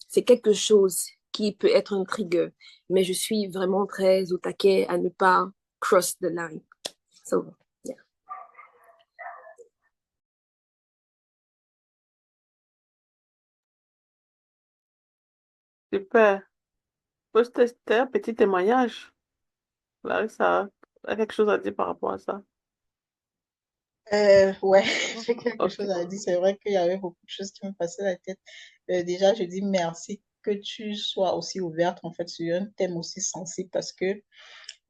c'est quelque chose qui peut être un trigger, mais je suis vraiment très au taquet à ne pas cross the line. So, yeah. Super. C'était un petit témoignage. Larissa a quelque chose à dire par rapport à ça. Ouais, j'ai quelque Ok. chose à dire. C'est vrai qu'il y avait beaucoup de choses qui me passaient la tête. Déjà, je dis merci que tu sois aussi ouverte en fait sur un thème aussi sensible parce que,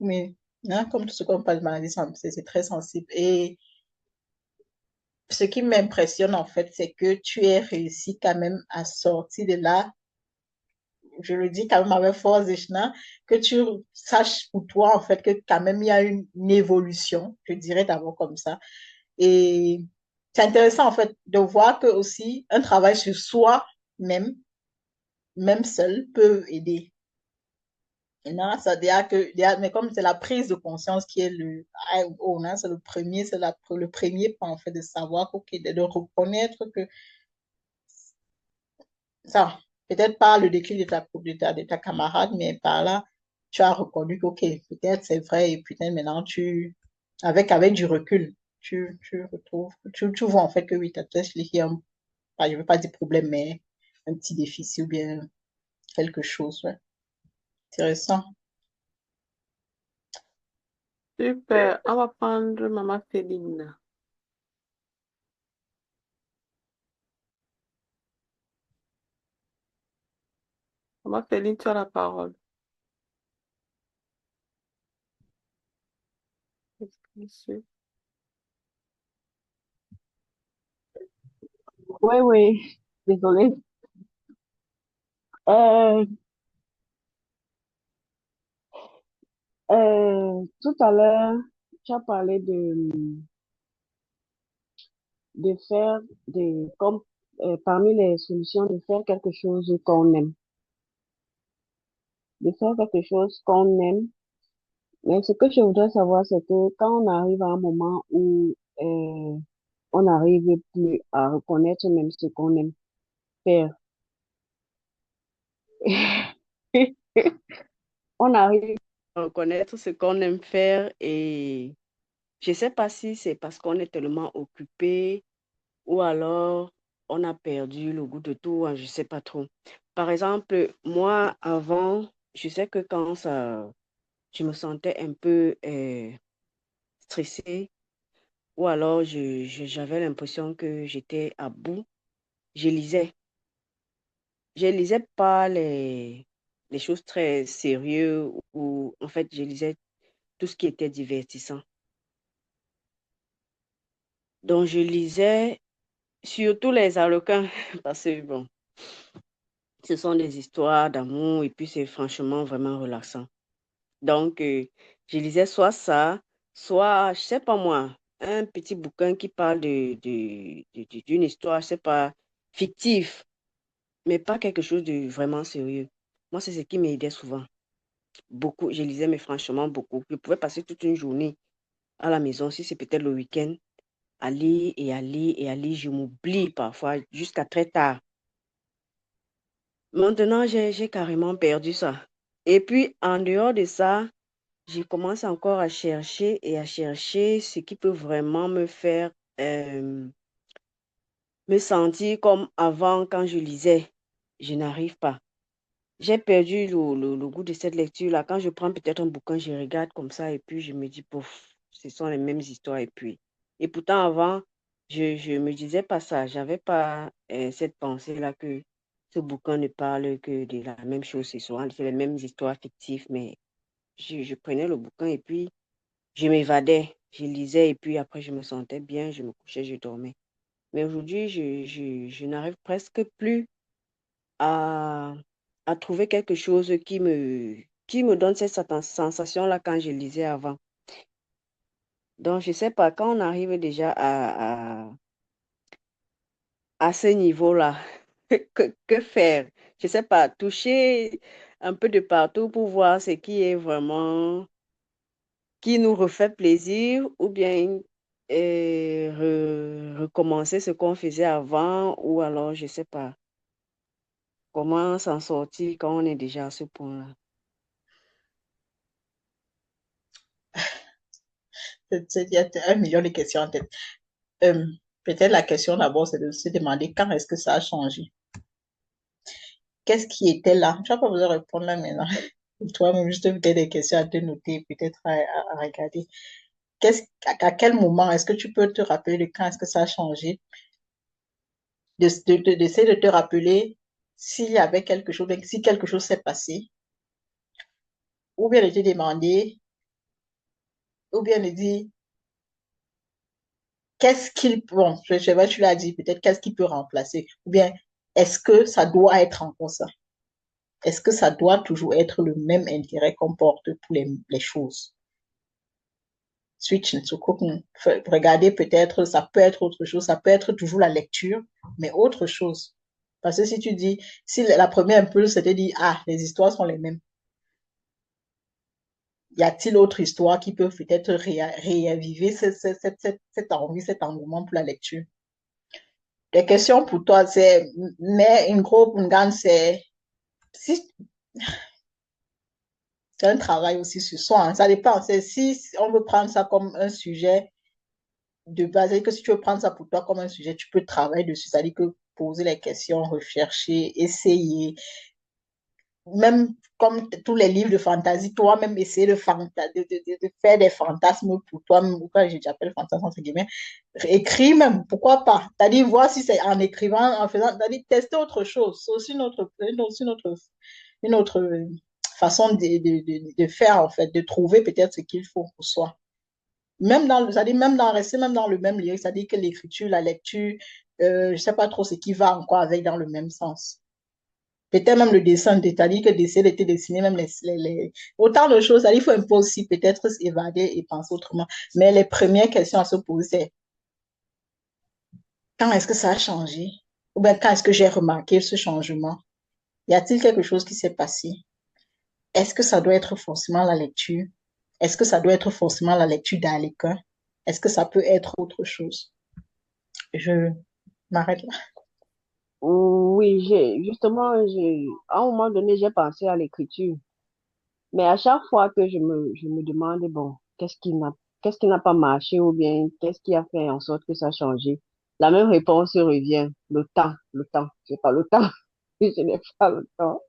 mais, hein, comme tout ce qu'on parle de maladie, c'est très sensible. Et ce qui m'impressionne en fait, c'est que tu aies réussi quand même à sortir de là. Je le dis quand même avec force, Ishna, que tu saches pour toi en fait que quand même il y a une évolution, je dirais d'abord comme ça. Et c'est intéressant, en fait, de voir que aussi un travail sur soi, même, même seul, peut aider. Et là, ça dit mais comme c'est la prise de conscience qui est c'est le premier, le premier point, en fait, de savoir, ok, de reconnaître que ça, peut-être pas le déclic de ta camarade, mais par là, tu as reconnu que, ok, peut-être c'est vrai, et peut-être maintenant avec du recul, tu retrouves, tu vois en fait que oui, tu as peut-être je ne veux pas dire problème, mais un petit déficit ou bien quelque chose, ouais. Intéressant. Super. On va prendre Maman Féline. Maman Féline, tu as la parole. Monsieur. Oui, oui, désolée. Euh, Tout à l'heure, tu as parlé de faire comme parmi les solutions, de faire quelque chose qu'on aime. De faire quelque chose qu'on aime. Mais ce que je voudrais savoir, c'est que quand on arrive à un moment où on n'arrive plus à reconnaître même ce qu'on aime faire, on arrive à reconnaître ce qu'on aime faire et je sais pas si c'est parce qu'on est tellement occupé ou alors on a perdu le goût de tout, hein, je sais pas trop. Par exemple, moi, avant, je sais que je me sentais un peu stressée ou alors j'avais l'impression que j'étais à bout, je lisais. Je lisais pas les choses très sérieuses ou en fait, je lisais tout ce qui était divertissant. Donc, je lisais surtout les Harlequins parce que bon, ce sont des histoires d'amour et puis c'est franchement vraiment relaxant. Donc, je lisais soit ça, soit, je sais pas moi, un petit bouquin qui parle d'une histoire, je sais pas, fictive, mais pas quelque chose de vraiment sérieux. Moi, c'est ce qui m'aidait souvent. Beaucoup, je lisais, mais franchement, beaucoup. Je pouvais passer toute une journée à la maison, si c'est peut-être le week-end, à lire et à lire et à lire. Je m'oublie parfois jusqu'à très tard. Maintenant, j'ai carrément perdu ça. Et puis, en dehors de ça, je commence encore à chercher et à chercher ce qui peut vraiment me faire euh, me sentir comme avant quand je lisais. Je n'arrive pas. J'ai perdu le goût de cette lecture-là. Quand je prends peut-être un bouquin, je regarde comme ça et puis je me dis, pouf, ce sont les mêmes histoires. Et puis, et pourtant avant, je me disais pas ça. J'avais pas cette pensée-là que ce bouquin ne parle que de la même chose. C'est les mêmes histoires fictives, mais je prenais le bouquin et puis je m'évadais. Je lisais et puis après, je me sentais bien, je me couchais, je dormais. Mais aujourd'hui, je n'arrive presque plus à, à trouver quelque chose qui me donne cette sensation-là quand je lisais avant. Donc, je ne sais pas, quand on arrive déjà à ce niveau-là, que faire? Je ne sais pas, toucher un peu de partout pour voir ce qui est vraiment, qui nous refait plaisir ou bien recommencer ce qu'on faisait avant ou alors, je ne sais pas, comment s'en sortir quand on est déjà à ce point-là. Il y a un million de questions en tête. Euh, Peut-être la question d'abord, c'est de se demander quand est-ce que ça a changé. Qu'est-ce qui était là? Tu n'as pas besoin de répondre là maintenant. Toi-même, juste peut-être des questions à te noter, peut-être à regarder. À quel moment est-ce que tu peux te rappeler de quand est-ce que ça a changé? D'essayer de te rappeler s'il y avait quelque chose, si quelque chose s'est passé, ou bien de te demander, ou bien de dire, bon, je sais pas, tu l'as dit, peut-être qu'est-ce qui peut remplacer, ou bien est-ce que ça doit être encore ça? Est-ce que ça doit toujours être le même intérêt qu'on porte pour les choses? Switch, regardez peut-être, ça peut être autre chose, ça peut être toujours la lecture, mais autre chose. Parce que si tu dis, si la première impulse c'était dit, ah, les histoires sont les mêmes, y a-t-il autre histoire qui peut peut-être réaviver cette envie, cet engouement pour la lecture? Les questions pour toi, c'est, mais une grande, si, c'est un travail aussi sur soi, hein, ça dépend. C'est si on veut prendre ça comme un sujet de base, c'est-à-dire que si tu veux prendre ça pour toi comme un sujet, tu peux travailler dessus, c'est-à-dire que poser les questions, rechercher, essayer, même comme tous les livres de fantasy, toi-même essayer de faire des fantasmes pour toi-même, ou quand j'appelle fantasme entre guillemets, écris même, pourquoi pas? C'est-à-dire voir si c'est en écrivant, en faisant, c'est-à-dire tester autre chose, c'est aussi notre une autre façon de faire, en fait, de trouver peut-être ce qu'il faut pour soi. Même dans, c'est-à-dire rester même dans le même lieu, c'est-à-dire que l'écriture, la lecture, je ne sais pas trop ce qui va encore avec dans le même sens. Peut-être même le dessin, c'est-à-dire que d'essayer de te dessiner même autant de choses, il faut un peu aussi peut-être s'évader et penser autrement. Mais les premières questions à se poser, c'est quand est-ce que ça a changé? Ou bien quand est-ce que j'ai remarqué ce changement? Y a-t-il quelque chose qui s'est passé? Est-ce que ça doit être forcément la lecture? Est-ce que ça doit être forcément la lecture d'Arlequin? Est-ce que ça peut être autre chose? Je m'arrête là. Oui, à un moment donné, j'ai pensé à l'écriture. Mais à chaque fois que je me demande, bon, qu'est-ce qui n'a pas marché ou bien qu'est-ce qui a fait en sorte que ça a changé? La même réponse revient, le temps, le temps. J'ai pas le temps. Je n'ai pas le temps.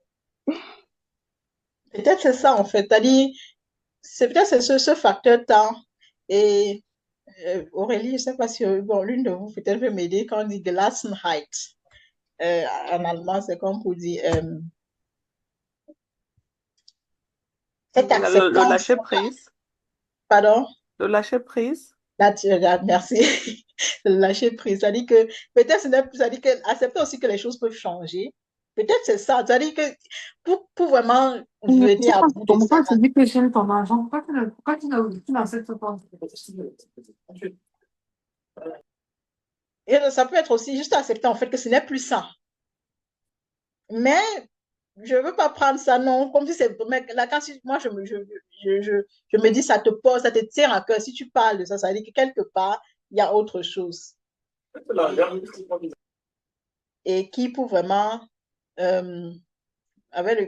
Peut-être c'est ça en fait. C'est-à-dire, c'est peut-être c'est ce facteur temps. Et Aurélie, je ne sais pas si bon, l'une de vous peut-être peut m'aider quand on dit Gelassenheit. En allemand, c'est comme pour dire cette Le acceptance. lâcher prise. Pardon? Le lâcher prise. Merci. Le lâcher prise. C'est-à-dire que peut-être c'est-à-dire que accepter aussi que les choses peuvent changer. Peut-être c'est ça. C'est-à-dire que pour vraiment venir à bout de ça. Pourquoi tu dis que j'aime ton argent? Pourquoi tu n'as cette réponse? Et ça peut être aussi juste accepter en fait que ce n'est plus ça. Mais je ne veux pas prendre ça, non. Comme si c'est. Là, quand moi, je me dis, ça te pose, ça te tient à cœur. Si tu parles de ça, ça veut dire que quelque part, il y a autre chose. Et qui, pour vraiment.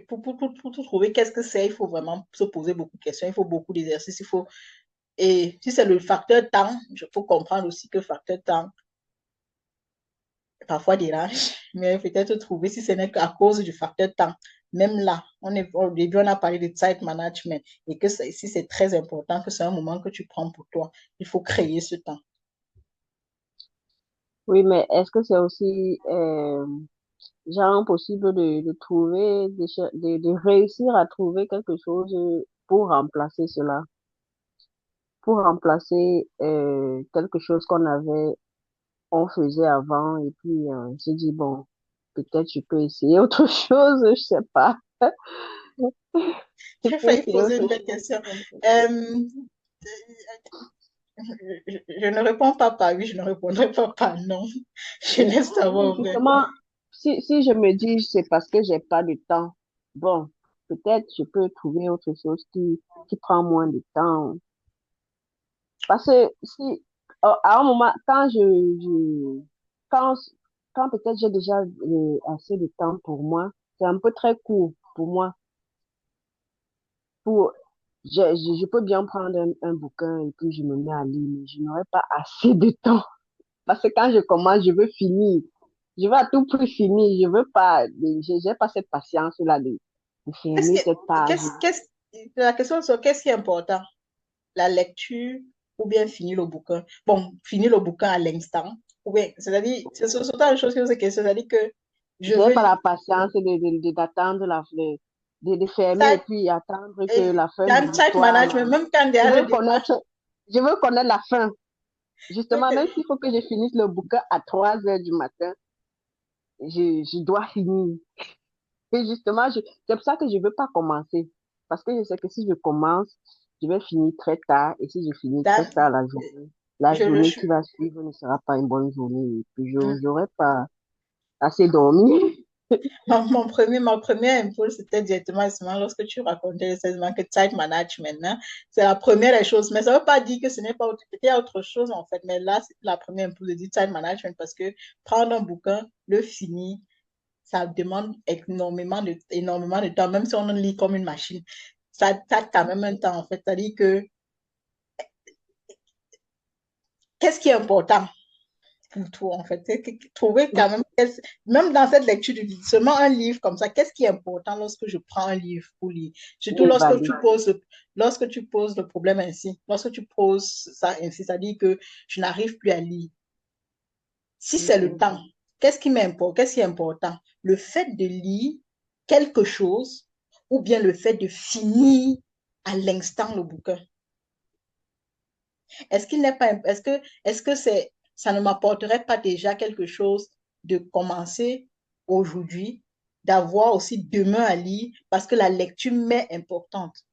Pour tout trouver, qu'est-ce que c'est, il faut vraiment se poser beaucoup de questions. Il faut beaucoup d'exercices. Et si c'est le facteur temps, il faut comprendre aussi que le facteur temps, parfois dérange, mais peut-être trouver si ce n'est qu'à cause du facteur temps. Même là, au début, on a parlé de site management et que si c'est très important, que c'est un moment que tu prends pour toi, il faut créer ce temps. Oui, mais est-ce que c'est aussi genre possible de trouver, de réussir à trouver quelque chose pour remplacer cela, pour remplacer quelque chose on faisait avant et puis on se dit, bon, peut-être je peux essayer autre chose, je sais pas. Je J'ai peux failli essayer poser autre une belle question. Je ne réponds pas par oui, je ne répondrai pas par non. Je laisse savoir. Justement, si je me dis c'est parce que j'ai pas de temps, bon, peut-être je peux trouver autre chose qui prend moins de temps. Parce que si, à un moment, quand, quand peut-être j'ai déjà assez de temps pour moi, c'est un peu très court pour moi. Pour, je peux bien prendre un bouquin et puis je me mets à lire, mais je n'aurai pas assez de temps. Parce que quand je commence, je veux finir. Je veux à tout prix finir. Je veux pas, j'ai pas cette patience-là de fermer cette page. La question c'est qu'est-ce qui est important? La lecture ou bien finir le bouquin? Bon, finir le bouquin à l'instant. Ou bien, c'est-à-dire, c'est autant de choses que c'est question. C'est-à-dire que je J'ai veux pas la lire. patience d'attendre de fermer et Ça, puis attendre que et la fin de dans le site l'histoire. management, même quand Je derrière le veux départ, je veux connaître la fin. Justement, même s'il faut que je finisse le bouquin à 3 heures du matin, je dois finir. Et justement, c'est pour ça que je veux pas commencer. Parce que je sais que si je commence, je vais finir très tard. Et si je finis très tard la je le journée suis. qui va suivre ne sera pas une bonne journée. Et puis, je n'aurai pas assez dormi. Mon premier impulse, c'était directement justement lorsque tu racontais justement que time management, hein, c'est la première des choses. Mais ça ne veut pas dire que ce n'est pas autre, peut-être il y a autre chose en fait. Mais là, c'est la première impulse de dire time management parce que prendre un bouquin, le finir, ça demande énormément de temps, même si on lit comme une machine. Ça a quand même un temps en fait. C'est-à-dire que qu'est-ce qui est important? Pour toi, en fait. Trouver quand même dans cette lecture du livre, seulement un livre comme ça, qu'est-ce qui est important lorsque je prends un livre pour lire? Surtout lorsque tu poses le problème ainsi, lorsque tu poses ça ainsi, c'est-à-dire que je n'arrive plus à lire. Si c'est le temps, qu'est-ce qui m'importe? Qu'est-ce qui est important? Le fait de lire quelque chose ou bien le fait de finir à l'instant le bouquin? Est-ce qu'il n'est pas, est-ce que ça ne m'apporterait pas déjà quelque chose de commencer aujourd'hui, d'avoir aussi demain à lire, parce que la lecture m'est importante.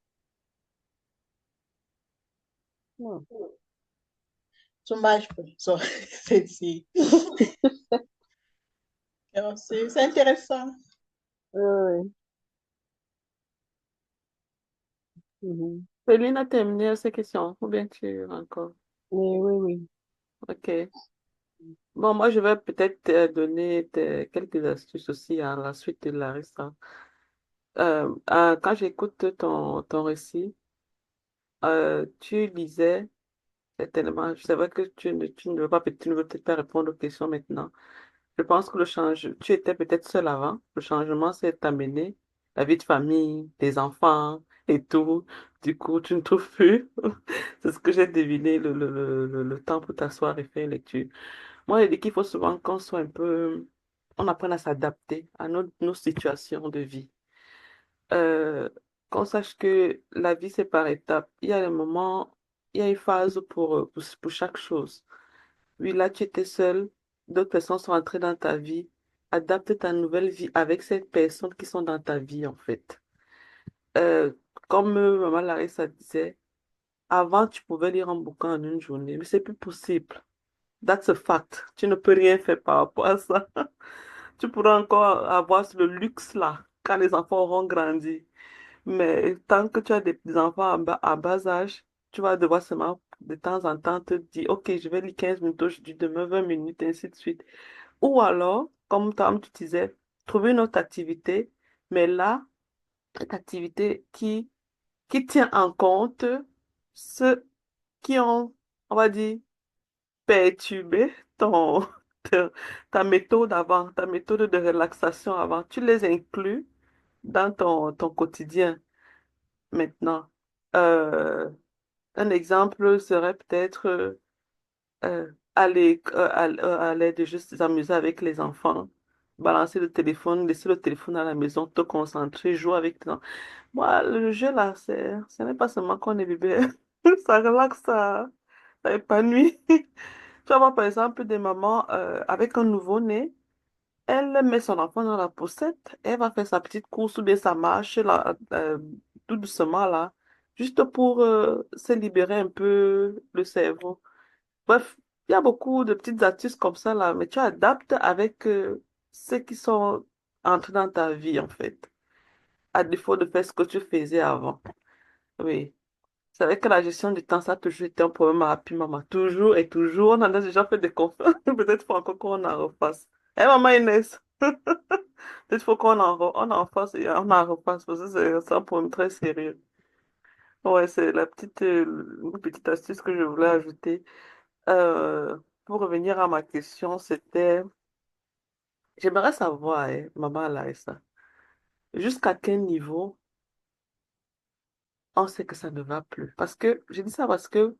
Dommage, c'est intéressant. Oui. Céline a terminé ces questions, ou bien tu encore? Mais oui. Ok. Bon, moi, je vais peut-être te donner quelques astuces aussi à la suite de Larissa. Quand j'écoute ton récit, tu lisais certainement, c'est vrai que tu ne veux pas, tu ne veux peut-être pas répondre aux questions maintenant. Je pense que tu étais peut-être seul avant. Le changement s'est amené, la vie de famille, les enfants et tout. Du coup, tu ne trouves plus. C'est ce que j'ai deviné, le temps pour t'asseoir et faire une lecture. Moi, je dis qu'il faut souvent qu'on soit un peu, on apprenne à s'adapter à nos situations de vie. Euh, qu'on sache que la vie, c'est par étapes. Il y a des moments, il y a une phase pour chaque chose. Oui, là, tu étais seul, d'autres personnes sont entrées dans ta vie. Adapte ta nouvelle vie avec ces personnes qui sont dans ta vie, en fait. Euh, comme Maman Larissa disait, avant, tu pouvais lire un bouquin en une journée, mais c'est plus possible. That's a fact. Tu ne peux rien faire par rapport à ça. Tu pourras encore avoir le luxe là, quand les enfants auront grandi. Mais tant que tu as des enfants à bas âge, tu vas devoir seulement de temps en temps te dire, OK, je vais lire 15 minutes aujourd'hui, demain 20 minutes, ainsi de suite. Ou alors, comme tu disais, trouver une autre activité, mais là, cette activité qui tient en compte ceux qui ont, on va dire, perturbé ton, ta, ta méthode avant, ta méthode de relaxation avant. Tu les inclus dans ton quotidien maintenant. Euh, un exemple serait peut-être aller de juste s'amuser avec les enfants, balancer le téléphone, laisser le téléphone à la maison, te concentrer, jouer avec les enfants. Moi, le jeu là, ce n'est pas seulement qu'on est bébé, ça relaxe, ça épanouit. Tu vas voir par exemple des mamans avec un nouveau-né, elle met son enfant dans la poussette, elle va faire sa petite course ou bien sa marche là, tout doucement là, juste pour se libérer un peu le cerveau. Bref, il y a beaucoup de petites astuces comme ça là, mais tu adaptes avec ceux qui sont entrés dans ta vie en fait, à défaut de faire ce que tu faisais avant. Oui. C'est vrai que la gestion du temps, ça a toujours été un problème à Happy Maman. Toujours et toujours. On en a déjà fait des conférences. Peut-être faut encore qu'on en refasse. Eh, Maman Inès. Peut-être faut on en fasse et on en refasse parce que c'est un problème très sérieux. Ouais, c'est une petite astuce que je voulais ajouter. Pour revenir à ma question, j'aimerais savoir, Maman Larissa, jusqu'à quel niveau on sait que ça ne va plus? Parce que, je dis ça parce que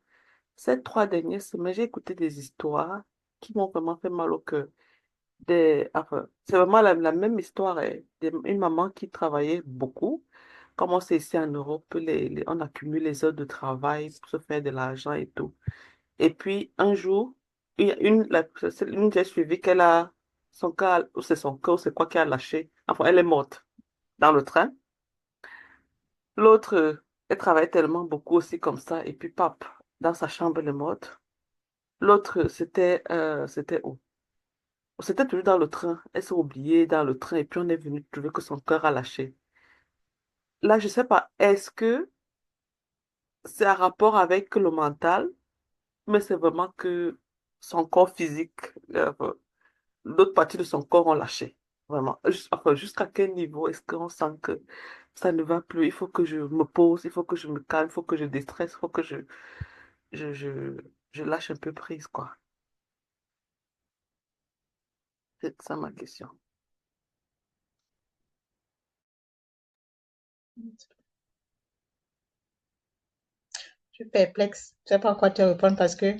ces 3 dernières semaines, j'ai écouté des histoires qui m'ont vraiment fait mal au cœur. Enfin, c'est vraiment la même histoire, hein. Une maman qui travaillait beaucoup. Comme on sait ici en Europe, on accumule les heures de travail pour se faire de l'argent et tout. Et puis, un jour, il y a une j'ai suivi qu'elle a son cœur, ou c'est son cœur, ou c'est quoi qui a lâché. Enfin, elle est morte dans le train. L'autre, elle travaille tellement beaucoup aussi comme ça, et puis, pap, dans sa chambre, elle est morte. L'autre, c'était où? C'était toujours dans le train. Elle s'est oubliée dans le train et puis on est venu trouver que son cœur a lâché. Là, je sais pas, est-ce que c'est un rapport avec le mental, mais c'est vraiment que son corps physique, l'autre partie de son corps ont lâché. Vraiment. Enfin, jusqu'à quel niveau est-ce qu'on sent que ça ne va plus? Il faut que je me pose, il faut que je me calme, il faut que je déstresse, il faut que je, je, je lâche un peu prise, quoi. C'est ça ma question. Je suis perplexe. Je ne sais pas quoi te répondre parce que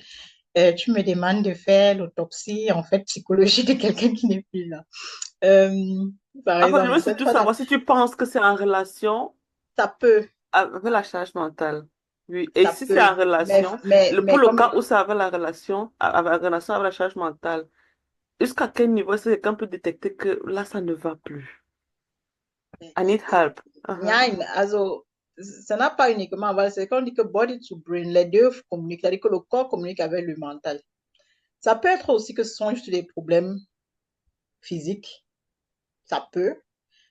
tu me demandes de faire l'autopsie, en fait, psychologie de quelqu'un qui n'est plus là. Euh, par Enfin, je exemple. veux Cette surtout fois, savoir si tu penses que c'est en relation ça peut, avec la charge mentale. Oui. Et ça si c'est peut. en relation, pour Mais le comme cas où c'est avec la relation, avec la relation avec la charge mentale, jusqu'à quel niveau est-ce que quelqu'un peut détecter que là, ça ne va plus? I need help. Uh-huh. Nein, also, ça n'a pas uniquement, voilà, c'est quand on dit que body to brain, les deux communiquent, c'est-à-dire que le corps communique avec le mental. Ça peut être aussi que ce sont juste des problèmes physiques, ça peut,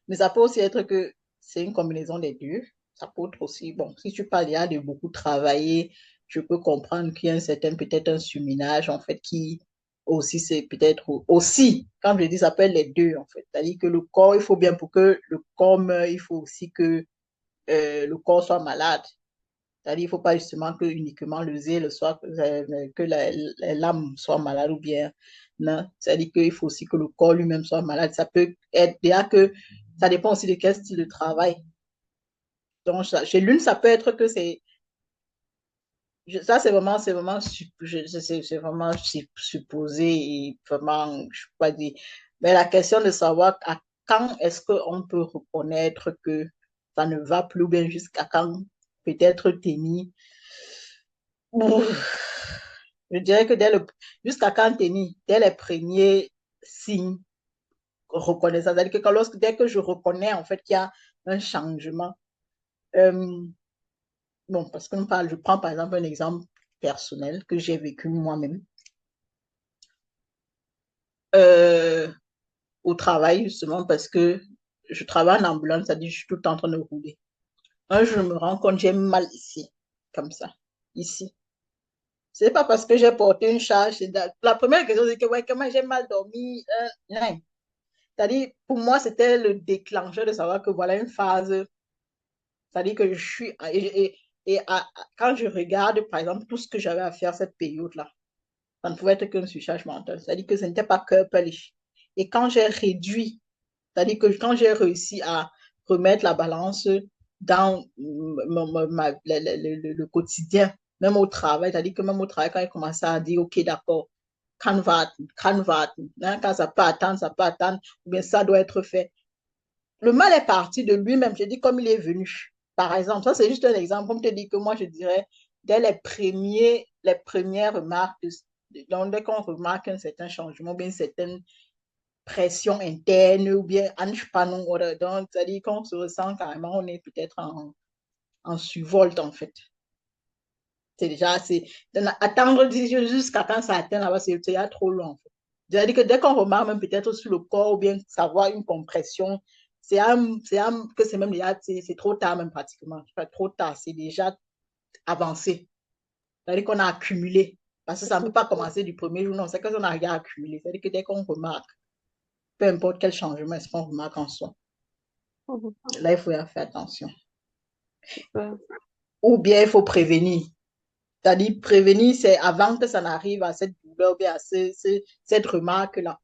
mais ça peut aussi être que c'est une combinaison des deux. Ça peut être aussi, bon, si tu parles déjà de beaucoup travailler, je peux comprendre qu'il y a un certain, peut-être un surménage, en fait, qui aussi, c'est peut-être aussi, quand je dis ça peut être les deux, en fait. C'est-à-dire que le corps, il faut bien pour que le corps meure, il faut aussi que le corps soit malade. C'est-à-dire, il ne faut pas justement que uniquement le zèle soit, que l'âme soit malade ou bien, non. C'est-à-dire qu'il faut aussi que le corps lui-même soit malade. Ça peut être déjà que, ça dépend aussi de quel style de travail. Donc, chez l'une, ça peut être que ça c'est vraiment, c'est vraiment supposé et vraiment, je ne peux pas dire. Mais la question de savoir à quand est-ce qu'on peut reconnaître que ça ne va plus, ou bien jusqu'à quand peut-être tenir. Je dirais que jusqu'à quand tenir, dès les premiers signes reconnaissants, c'est-à-dire que dès que je reconnais en fait qu'il y a un changement, euh, bon, parce que je prends par exemple un exemple personnel que j'ai vécu moi-même. Euh, Au travail, justement, parce que je travaille en ambulance, c'est-à-dire que je suis tout le temps en train de rouler. Un jour, je me rends compte, j'ai mal ici, comme ça, ici. C'est pas parce que j'ai porté une charge. La première question, c'est que ouais, comment j'ai mal dormi. Non. C'est-à-dire, pour moi, c'était le déclencheur de savoir que voilà une phase. C'est-à-dire que je suis. Quand je regarde, par exemple, tout ce que j'avais à faire cette période-là, ça ne pouvait être qu'une surcharge mentale. C'est-à-dire que ce n'était pas körperlich. Et quand j'ai réduit, c'est-à-dire que quand j'ai réussi à remettre la balance dans le quotidien, même au travail, c'est-à-dire que même au travail, quand il commençait à dire, OK, d'accord, quand va, hein, quand ça peut attendre, ça peut attendre, ou bien ça doit être fait. Le mal est parti de lui-même, je dis comme il est venu. Par exemple, ça c'est juste un exemple, comme te dit que moi je dirais, dès les premières remarques, donc dès qu'on remarque un certain changement, bien une certaine pression interne ou bien Anspannung oder donc, c'est-à-dire qu'on se ressent carrément, on est peut-être en survolt en fait. C'est déjà, attendre jusqu'à quand ça atteint là-bas, c'est déjà trop long en fait. C'est-à-dire que dès qu'on remarque même peut-être sur le corps ou bien savoir une compression, que c'est même déjà, c'est trop tard même pratiquement. Pas trop tard, c'est déjà avancé. C'est-à-dire qu'on a accumulé. Parce que ça ne peut pas commencer du premier jour, non, c'est que on a déjà accumulé. C'est-à-dire que dès qu'on remarque, peu importe quel changement est-ce qu'on remarque en soi, là, il faut y faire attention. Ou bien il faut prévenir. C'est-à-dire prévenir, c'est avant que ça n'arrive à cette douleur ou bien à cette remarque-là.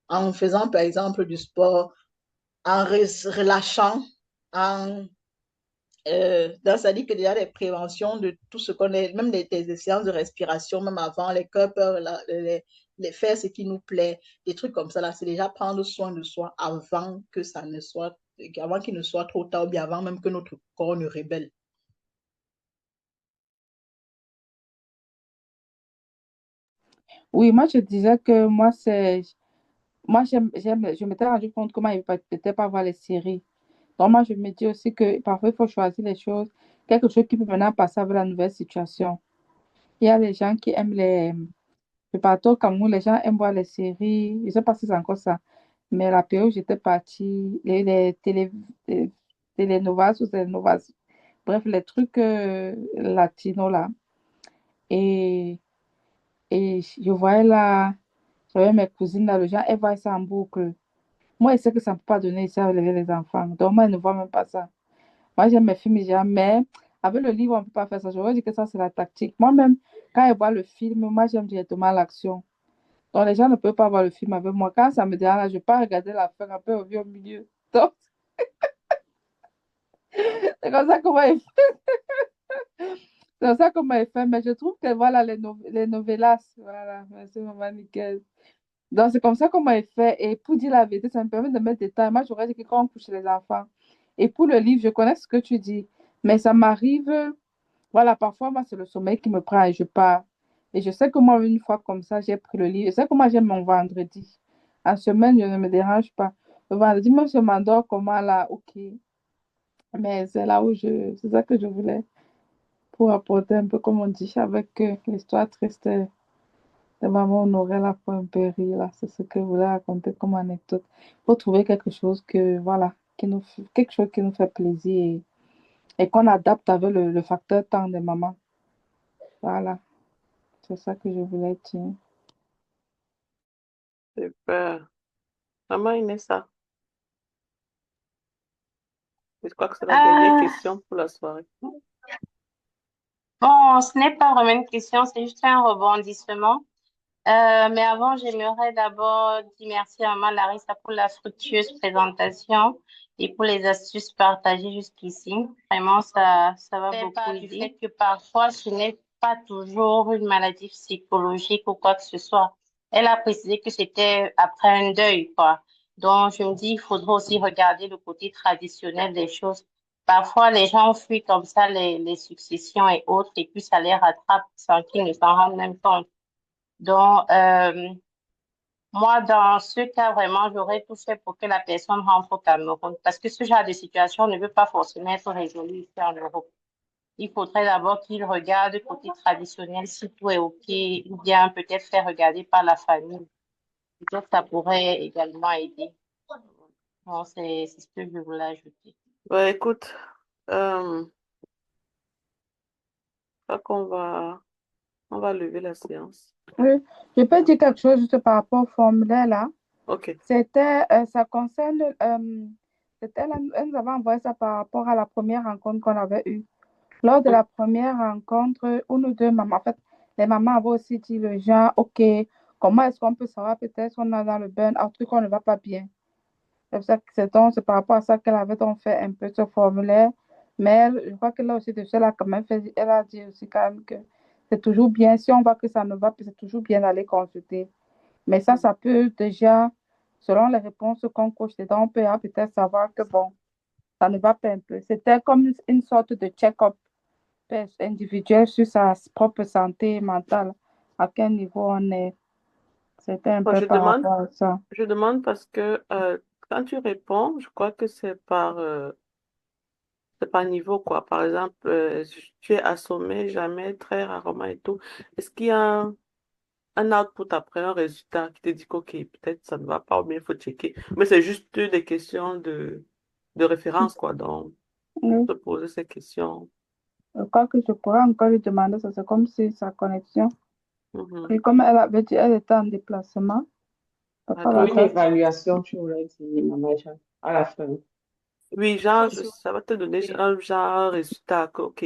En faisant, par exemple, du sport, en relâchant, en c'est-à-dire que déjà les préventions de tout ce qu'on est, même des séances de respiration, même avant, les cups, les faire ce qui nous plaît, des trucs comme ça, là, c'est déjà prendre soin de soi avant que ça ne soit, avant qu'il ne soit trop tard, ou bien avant même que notre corps ne rébelle. Oui, moi, je disais que moi, je m'étais rendu compte comment il ne peut pas voir les séries. Donc, moi, je me dis aussi que parfois, il faut choisir les choses, quelque chose qui peut maintenant passer avec la nouvelle situation. Il y a les gens qui aiment je partais au Cameroun, les gens aiment voir les séries. Je ne sais pas si c'est encore ça. Mais la période où j'étais partie, les télénovelas ou télénovelas, bref, les trucs latinos là. Et, et je voyais là, j'avais mes cousines là, les gens, elles voient ça en boucle. Moi, je sais que ça ne peut pas donner ici à élever les enfants. Donc, moi, je ne vois même pas ça. Moi, j'aime mes films, mais avec le livre, on ne peut pas faire ça. Je veux dire que ça, c'est la tactique. Moi-même, quand je vois le film, moi, j'aime directement l'action. Donc, les gens ne peuvent pas voir le film avec moi. Quand ça me dérange, je ne vais pas regarder la fin, un peu au milieu. Donc, c'est comme ça qu'on va fait. C'est comme ça qu'on m'a fait. Mais je trouve que, voilà, les novellas, voilà, merci, maman, nickel. Donc, c'est comme ça qu'on m'a fait. Et pour dire la vérité, ça me permet de mettre des temps. Moi, j'aurais dit que quand on couche les enfants. Et pour le livre, je connais ce que tu dis. Mais ça m'arrive, voilà, parfois, moi, c'est le sommeil qui me prend et je pars. Et je sais que moi, une fois comme ça, j'ai pris le livre. Je sais que moi, j'aime mon vendredi. En semaine, je ne me dérange pas. Le vendredi, même si je m'endors comment là, ok. Mais c'est là où c'est ça que je voulais pour apporter un peu, comme on dit, avec l'histoire triste de maman Honorée, là, pour un peu rire, là. C'est ce que je voulais raconter comme anecdote. Pour trouver quelque chose voilà, quelque chose qui nous fait plaisir et qu'on adapte avec le facteur temps de maman. Voilà, c'est ça que je voulais dire. Super. Maman Inessa, je crois que c'est la dernière question pour la soirée. Bon, ce n'est pas vraiment une question, c'est juste un rebondissement. Mais avant, j'aimerais d'abord dire merci à Maman Larissa pour la fructueuse présentation et pour les astuces partagées jusqu'ici. Vraiment, ça va beaucoup aider. Du fait que parfois, ce n'est pas toujours une maladie psychologique ou quoi que ce soit. Elle a précisé que c'était après un deuil, quoi. Donc, je me dis, il faudrait aussi regarder le côté traditionnel des choses. Parfois, les gens fuient comme ça les successions et autres, et puis ça les rattrape sans qu'ils ne s'en rendent même compte. Donc, moi, dans ce cas, vraiment, j'aurais tout fait pour que la personne rentre au Cameroun. Parce que ce genre de situation ne veut pas forcément être résolu ici en Europe. Il faudrait d'abord qu'il regarde le côté traditionnel, si tout est OK, ou bien peut-être faire regarder par la famille. Peut-être que ça pourrait également aider. Bon, c'est ce que je voulais ajouter. Ouais, écoute, je crois on va lever la séance. Oui, je peux dire quelque chose juste par rapport au formulaire là. Ok. Ça concerne, elle nous avait envoyé ça par rapport à la première rencontre qu'on avait eue. Lors de la première rencontre, une ou deux mamans, en fait, les mamans avaient aussi dit le genre, OK, comment est-ce qu'on peut savoir peut-être qu'on est dans le burn, un truc qu'on ne va pas bien. C'est pour ça que c'est par rapport à ça qu'elle avait donc fait un peu ce formulaire. Mais je crois qu'elle a aussi de elle a quand même fait, elle a dit aussi quand même que c'est toujours bien, si on voit que ça ne va pas, c'est toujours bien d'aller consulter. Mais ça peut déjà, selon les réponses qu'on coche dedans, on peut peut-être savoir que bon, ça ne va pas un peu. C'était comme une sorte de check-up individuel sur sa propre santé mentale, à quel niveau on est. C'était un Bon, peu par rapport à ça. je demande parce que quand tu réponds, je crois que c'est par niveau, quoi. Par exemple, tu es assommé, jamais, très rarement et tout. Est-ce qu'il y a un output après, un résultat qui te dit qu'ok, peut-être ça ne va pas ou bien il faut checker. Mais c'est juste des questions de référence, quoi. Donc, Oui. se poser ces questions. Je crois que je pourrais encore lui demander ça. C'est comme si sa connexion. Mhm. Et comme elle avait dit, elle était en déplacement. Papa D'accord. va Une faire. évaluation, tu aurais dit, maman, Jeanne, à la fin. Oui, genre, ça va te donner un genre résultat, ok.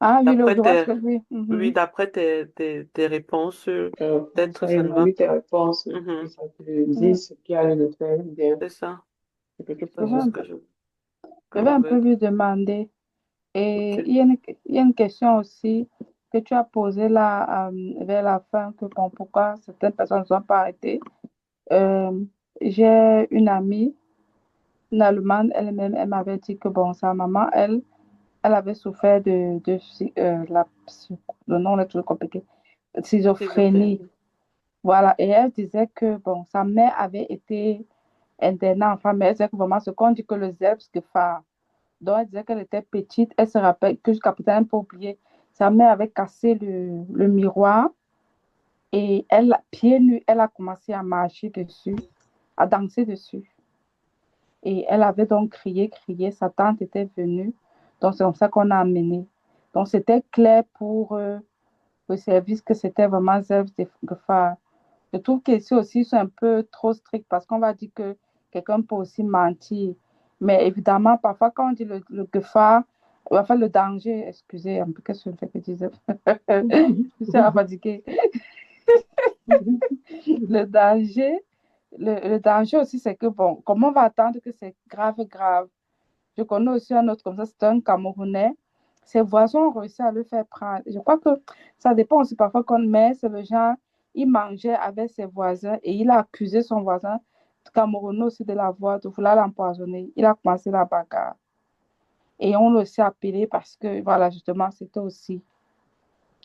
Ah oui, je D'après vois ce tes, que oui. oui, Mhm. d'après tes réponses, peut-être Ça ça ne va évalue tes pas. réponses et Mhm. ça te dit Oui, ce qu'il y a lieu de faire bien. C'est ça. C'est quelque C'est chose. juste Je que vais je un peu veux. lui demander. Et Ok. il y a une question aussi que tu as posée là vers la fin, que bon, pourquoi certaines personnes ne sont pas arrêtées. Euh, j'ai une amie, une Allemande, elle-même, elle m'avait dit que bon, sa maman, elle avait souffert le nom est toujours compliqué, schizophrénie. Schizophrénie. Voilà, et elle disait que bon, sa mère avait été internée enfant, mais elle disait que vraiment ce qu'on dit que le Selbstgefahr. Donc, elle disait qu'elle était petite. Elle se rappelle que jusqu'à présent, elle n'a pas oublié. Sa mère avait cassé le miroir et elle, pieds nus, elle a commencé à marcher dessus, à danser dessus. Et elle avait donc crié, crié. Sa tante était venue. Donc, c'est comme ça qu'on a amené. Donc, c'était clair pour le service que c'était vraiment Selbstgefahr. Je trouve qu'ici aussi, c'est un peu trop strict parce qu'on va dire que quelqu'un peut aussi mentir. Mais évidemment, parfois, quand on dit le Gefahr, enfin le danger, excusez, un peu, qu'est-ce que je fais que je disais? Je suis fatiguée. Le danger, le danger aussi, c'est que, bon, comment on va attendre que c'est grave, grave? Je connais aussi un autre comme ça, c'est un Camerounais. Ses voisins ont réussi à le faire prendre. Je crois que ça dépend aussi parfois qu'on met, c'est le genre, il mangeait avec ses voisins et il a accusé son voisin camerounais aussi de de vouloir l'empoisonner. Il a commencé la bagarre. Et on l'a aussi appelé parce que, voilà, justement, c'était aussi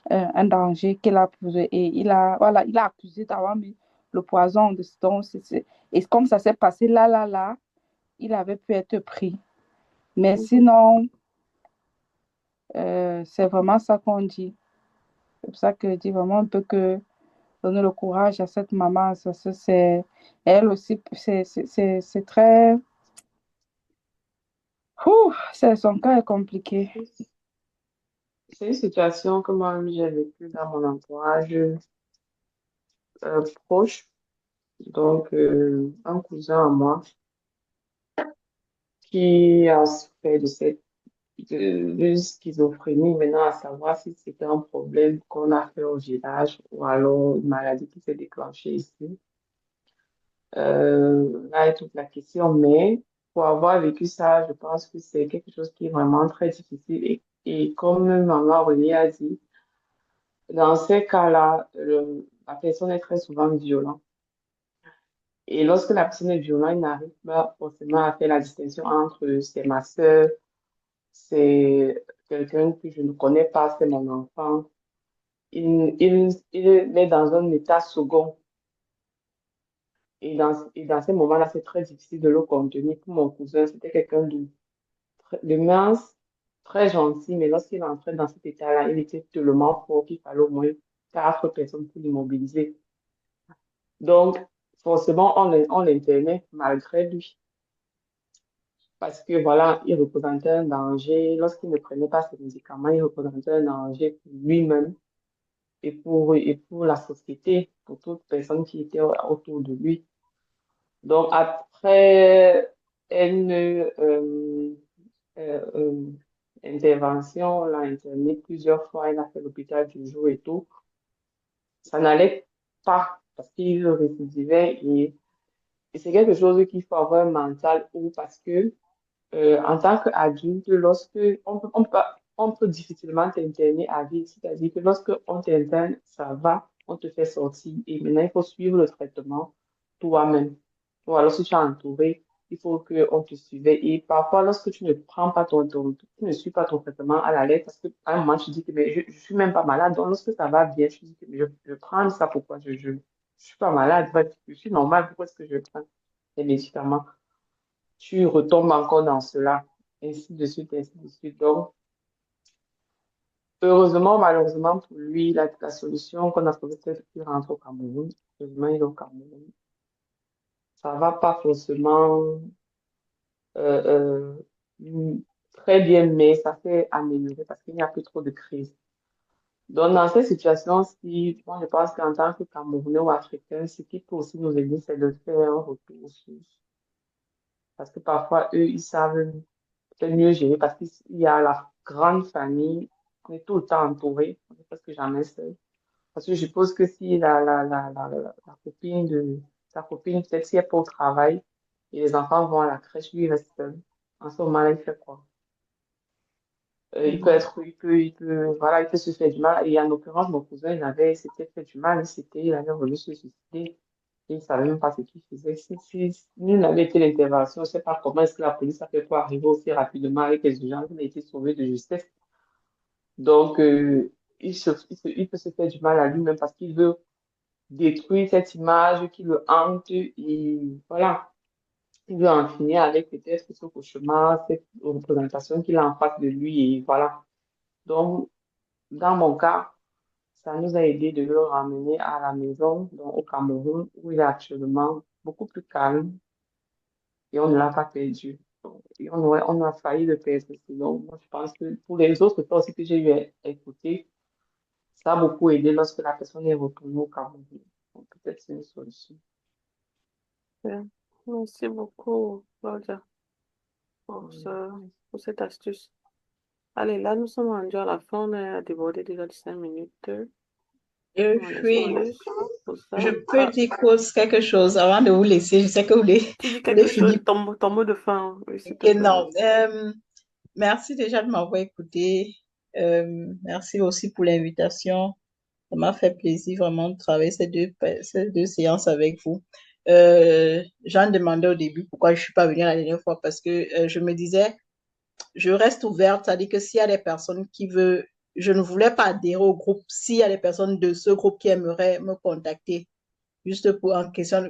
un danger qu'il a posé. Et voilà, il a accusé d'avoir mis le poison. Donc, et comme ça s'est passé là, il avait pu être pris. Mais sinon, c'est vraiment ça qu'on dit. C'est pour ça que je dis vraiment un peu que donner le courage à cette maman. Elle aussi, c'est très... son cas est compliqué. C'est une situation que moi-même j'ai vécue dans mon entourage proche. Donc, un cousin à moi qui a souffert de schizophrénie, maintenant à savoir si c'était un problème qu'on a fait au village ou alors une maladie qui s'est déclenchée ici. Là est toute la question, mais pour avoir vécu ça, je pense que c'est quelque chose qui est vraiment très difficile et comme maman Renée a dit, dans ces cas-là, la personne est très souvent violente. Et lorsque la personne est violente, il n'arrive pas forcément à faire la distinction entre c'est ma soeur, c'est quelqu'un que je ne connais pas, c'est mon enfant. Il est dans un état second. Et dans ces moments-là, c'est très difficile de le contenir. Pour mon cousin, c'était quelqu'un de mince, très gentil, mais lorsqu'il entrait dans cet état-là, il était tellement fort qu'il fallait au moins 4 personnes pour l'immobiliser. Donc, forcément, on l'internait malgré lui. Parce que voilà, il représentait un danger. Lorsqu'il ne prenait pas ses médicaments, il représentait un danger pour lui-même et pour la société, pour toute personne qui était autour de lui. Donc, après une intervention, on l'a interné plusieurs fois, il a fait l'hôpital du jour et tout. Ça n'allait pas parce qu'il récidivait et c'est quelque chose qu'il faut avoir un mental ou parce que en tant qu'adulte, lorsque on peut difficilement t'interner à vie, c'est-à-dire que lorsque on t'interne, ça va, on te fait sortir et maintenant il faut suivre le traitement toi-même. Ou alors si tu es entouré, il faut qu'on te suive. Et parfois, lorsque tu ne prends pas tu ne suis pas ton traitement à la lettre, parce qu'à un moment, tu dis que mais je suis même pas malade. Donc, lorsque ça va bien, tu dis que mais je prends ça, pourquoi je suis pas malade, je suis normal, pourquoi est-ce que je prends les médicaments? Tu retombes encore dans cela, ainsi de suite, ainsi de suite. Donc, heureusement, malheureusement pour lui, la solution qu'on a trouvée, c'est qu'il rentre au Cameroun. Heureusement, il est au Cameroun. Ça va pas forcément euh, très bien, mais ça s'est amélioré parce qu'il n'y a plus trop de crise. Donc, dans ces situations-ci, moi, je pense qu'en tant que Camerounais ou Africain, ce qui peut aussi nous aider, c'est de faire un retour aux sources. Parce que parfois, eux, ils savent peut-être mieux gérer parce qu'il y a la grande famille, on est tout le temps entouré, on n'est presque jamais seul. Parce que je suppose que si la copine sa copine, peut-être si elle peut au travail et les enfants vont à la crèche, lui, il reste seul. En ce moment-là, il fait quoi? Voilà, il peut se faire du mal. Et en l'occurrence, mon cousin, s'était fait du mal, il avait voulu se suicider. Il ne savait même pas ce qu'il faisait. Si nous n'avait été l'intervention, je ne sais pas comment est-ce que la police a fait pour arriver aussi rapidement avec les urgences. Il a été sauvé de justesse. Donc, il peut se faire du mal à lui-même parce qu'il veut détruire cette image qui le hante et voilà. Il veut en finir avec peut-être ce cauchemar, cette représentation qu'il a en face de lui et voilà. Donc, dans mon cas, ça nous a aidé de le ramener à la maison, donc au Cameroun, où il est actuellement beaucoup plus calme et on ne l'a pas perdu. Et on a failli le perdre. Donc, moi, je pense que pour les autres cas aussi que j'ai eu à écouter, ça a beaucoup aidé lorsque la personne est retournée au Cameroun. Donc, peut-être c'est une solution. Bien. Merci beaucoup, Claudia, pour cette astuce. Allez, là, nous sommes rendus à la fin, on a débordé déjà de 5 minutes. Je peux dire quelque chose avant de vous laisser. Je sais que vous voulez, Tu dis quelque chose, ton mot de fin. Oui, non. Merci déjà de m'avoir écouté. Merci aussi pour l'invitation. Ça m'a fait plaisir vraiment de travailler ces deux séances avec vous. J'en demandais au début pourquoi je suis pas venue la dernière fois parce que je me disais, je reste ouverte, c'est-à-dire que s'il y a des personnes qui veulent, je ne voulais pas adhérer au groupe, s'il y a des personnes de ce groupe qui aimeraient me contacter, juste pour en question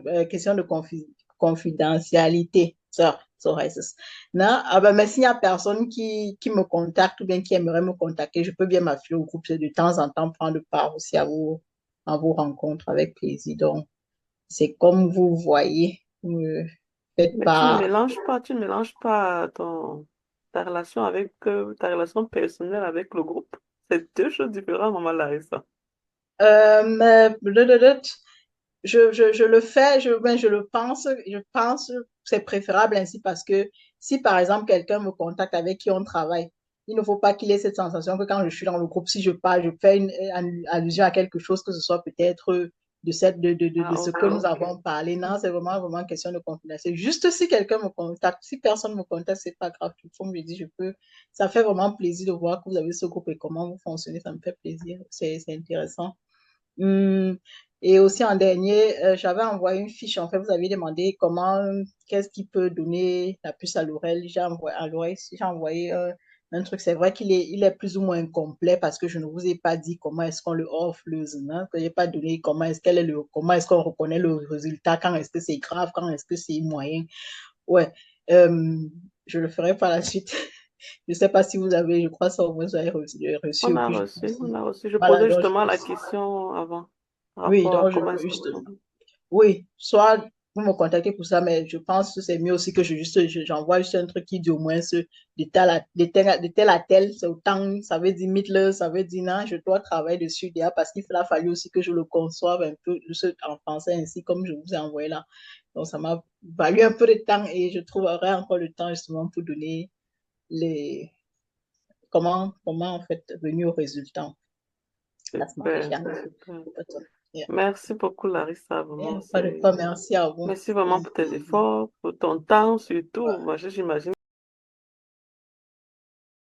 de confidentialité. So heißt es. Non, mais s'il n'y a personne qui me contacte ou bien qui aimerait me contacter, je peux bien m'affilier au groupe, c'est de temps en temps prendre part aussi à vos rencontres avec plaisir. Donc, c'est comme vous voyez, faites Mais part. tu ne mélanges pas ta relation avec ta relation personnelle avec le groupe. C'est deux choses différentes, maman Larissa. Mais, je le fais, je le pense, je pense que c'est préférable ainsi parce que si par exemple quelqu'un me contacte avec qui on travaille, il ne faut pas qu'il ait cette sensation que quand je suis dans le groupe, si je parle, je fais une allusion à quelque chose, que ce soit peut-être de Ah, ce ok. que nous avons parlé. Non, c'est vraiment une question de confidentialité. Juste si quelqu'un me contacte, si personne me contacte, c'est pas grave. Il faut me dire, je peux. Ça fait vraiment plaisir de voir que vous avez ce groupe et comment vous fonctionnez. Ça me fait plaisir. C'est intéressant. Hum, Et aussi en dernier, j'avais envoyé une fiche. En fait, vous aviez demandé qu'est-ce qui peut donner la puce à l'oreille. J'ai envoyé un truc. C'est vrai il est plus ou moins complet parce que je ne vous ai pas dit comment est-ce qu'on le offre, hein, que j'ai pas donné comment est-ce qu'on reconnaît le résultat, quand est-ce que c'est grave, quand est-ce que c'est moyen. Ouais, euh, je le ferai par la suite. Je sais pas si vous avez, je crois ça au moins vous avez reçu On et a puis je reçu, aussi. on a reçu. Je Voilà, posais donc justement la question avant, par oui, rapport à donc comment est-ce que... oui, soit vous me contactez pour ça, mais je pense que c'est mieux aussi que j'envoie juste un truc qui dit au moins de tel à tel, c'est autant, ça veut dire Midler, ça veut dire non, je dois travailler dessus déjà parce qu'il a fallu aussi que je le conçoive un peu en français ainsi comme je vous ai envoyé là. Donc ça m'a valu un peu de temps et je trouverai encore le temps justement pour donner les, comment en fait venir au résultat la semaine Super, prochaine. super. Yeah. Merci beaucoup, Larissa, Yeah, vraiment. pas de quoi, merci à vous. Merci vraiment pour tes efforts, pour ton temps surtout. Moi, j'imagine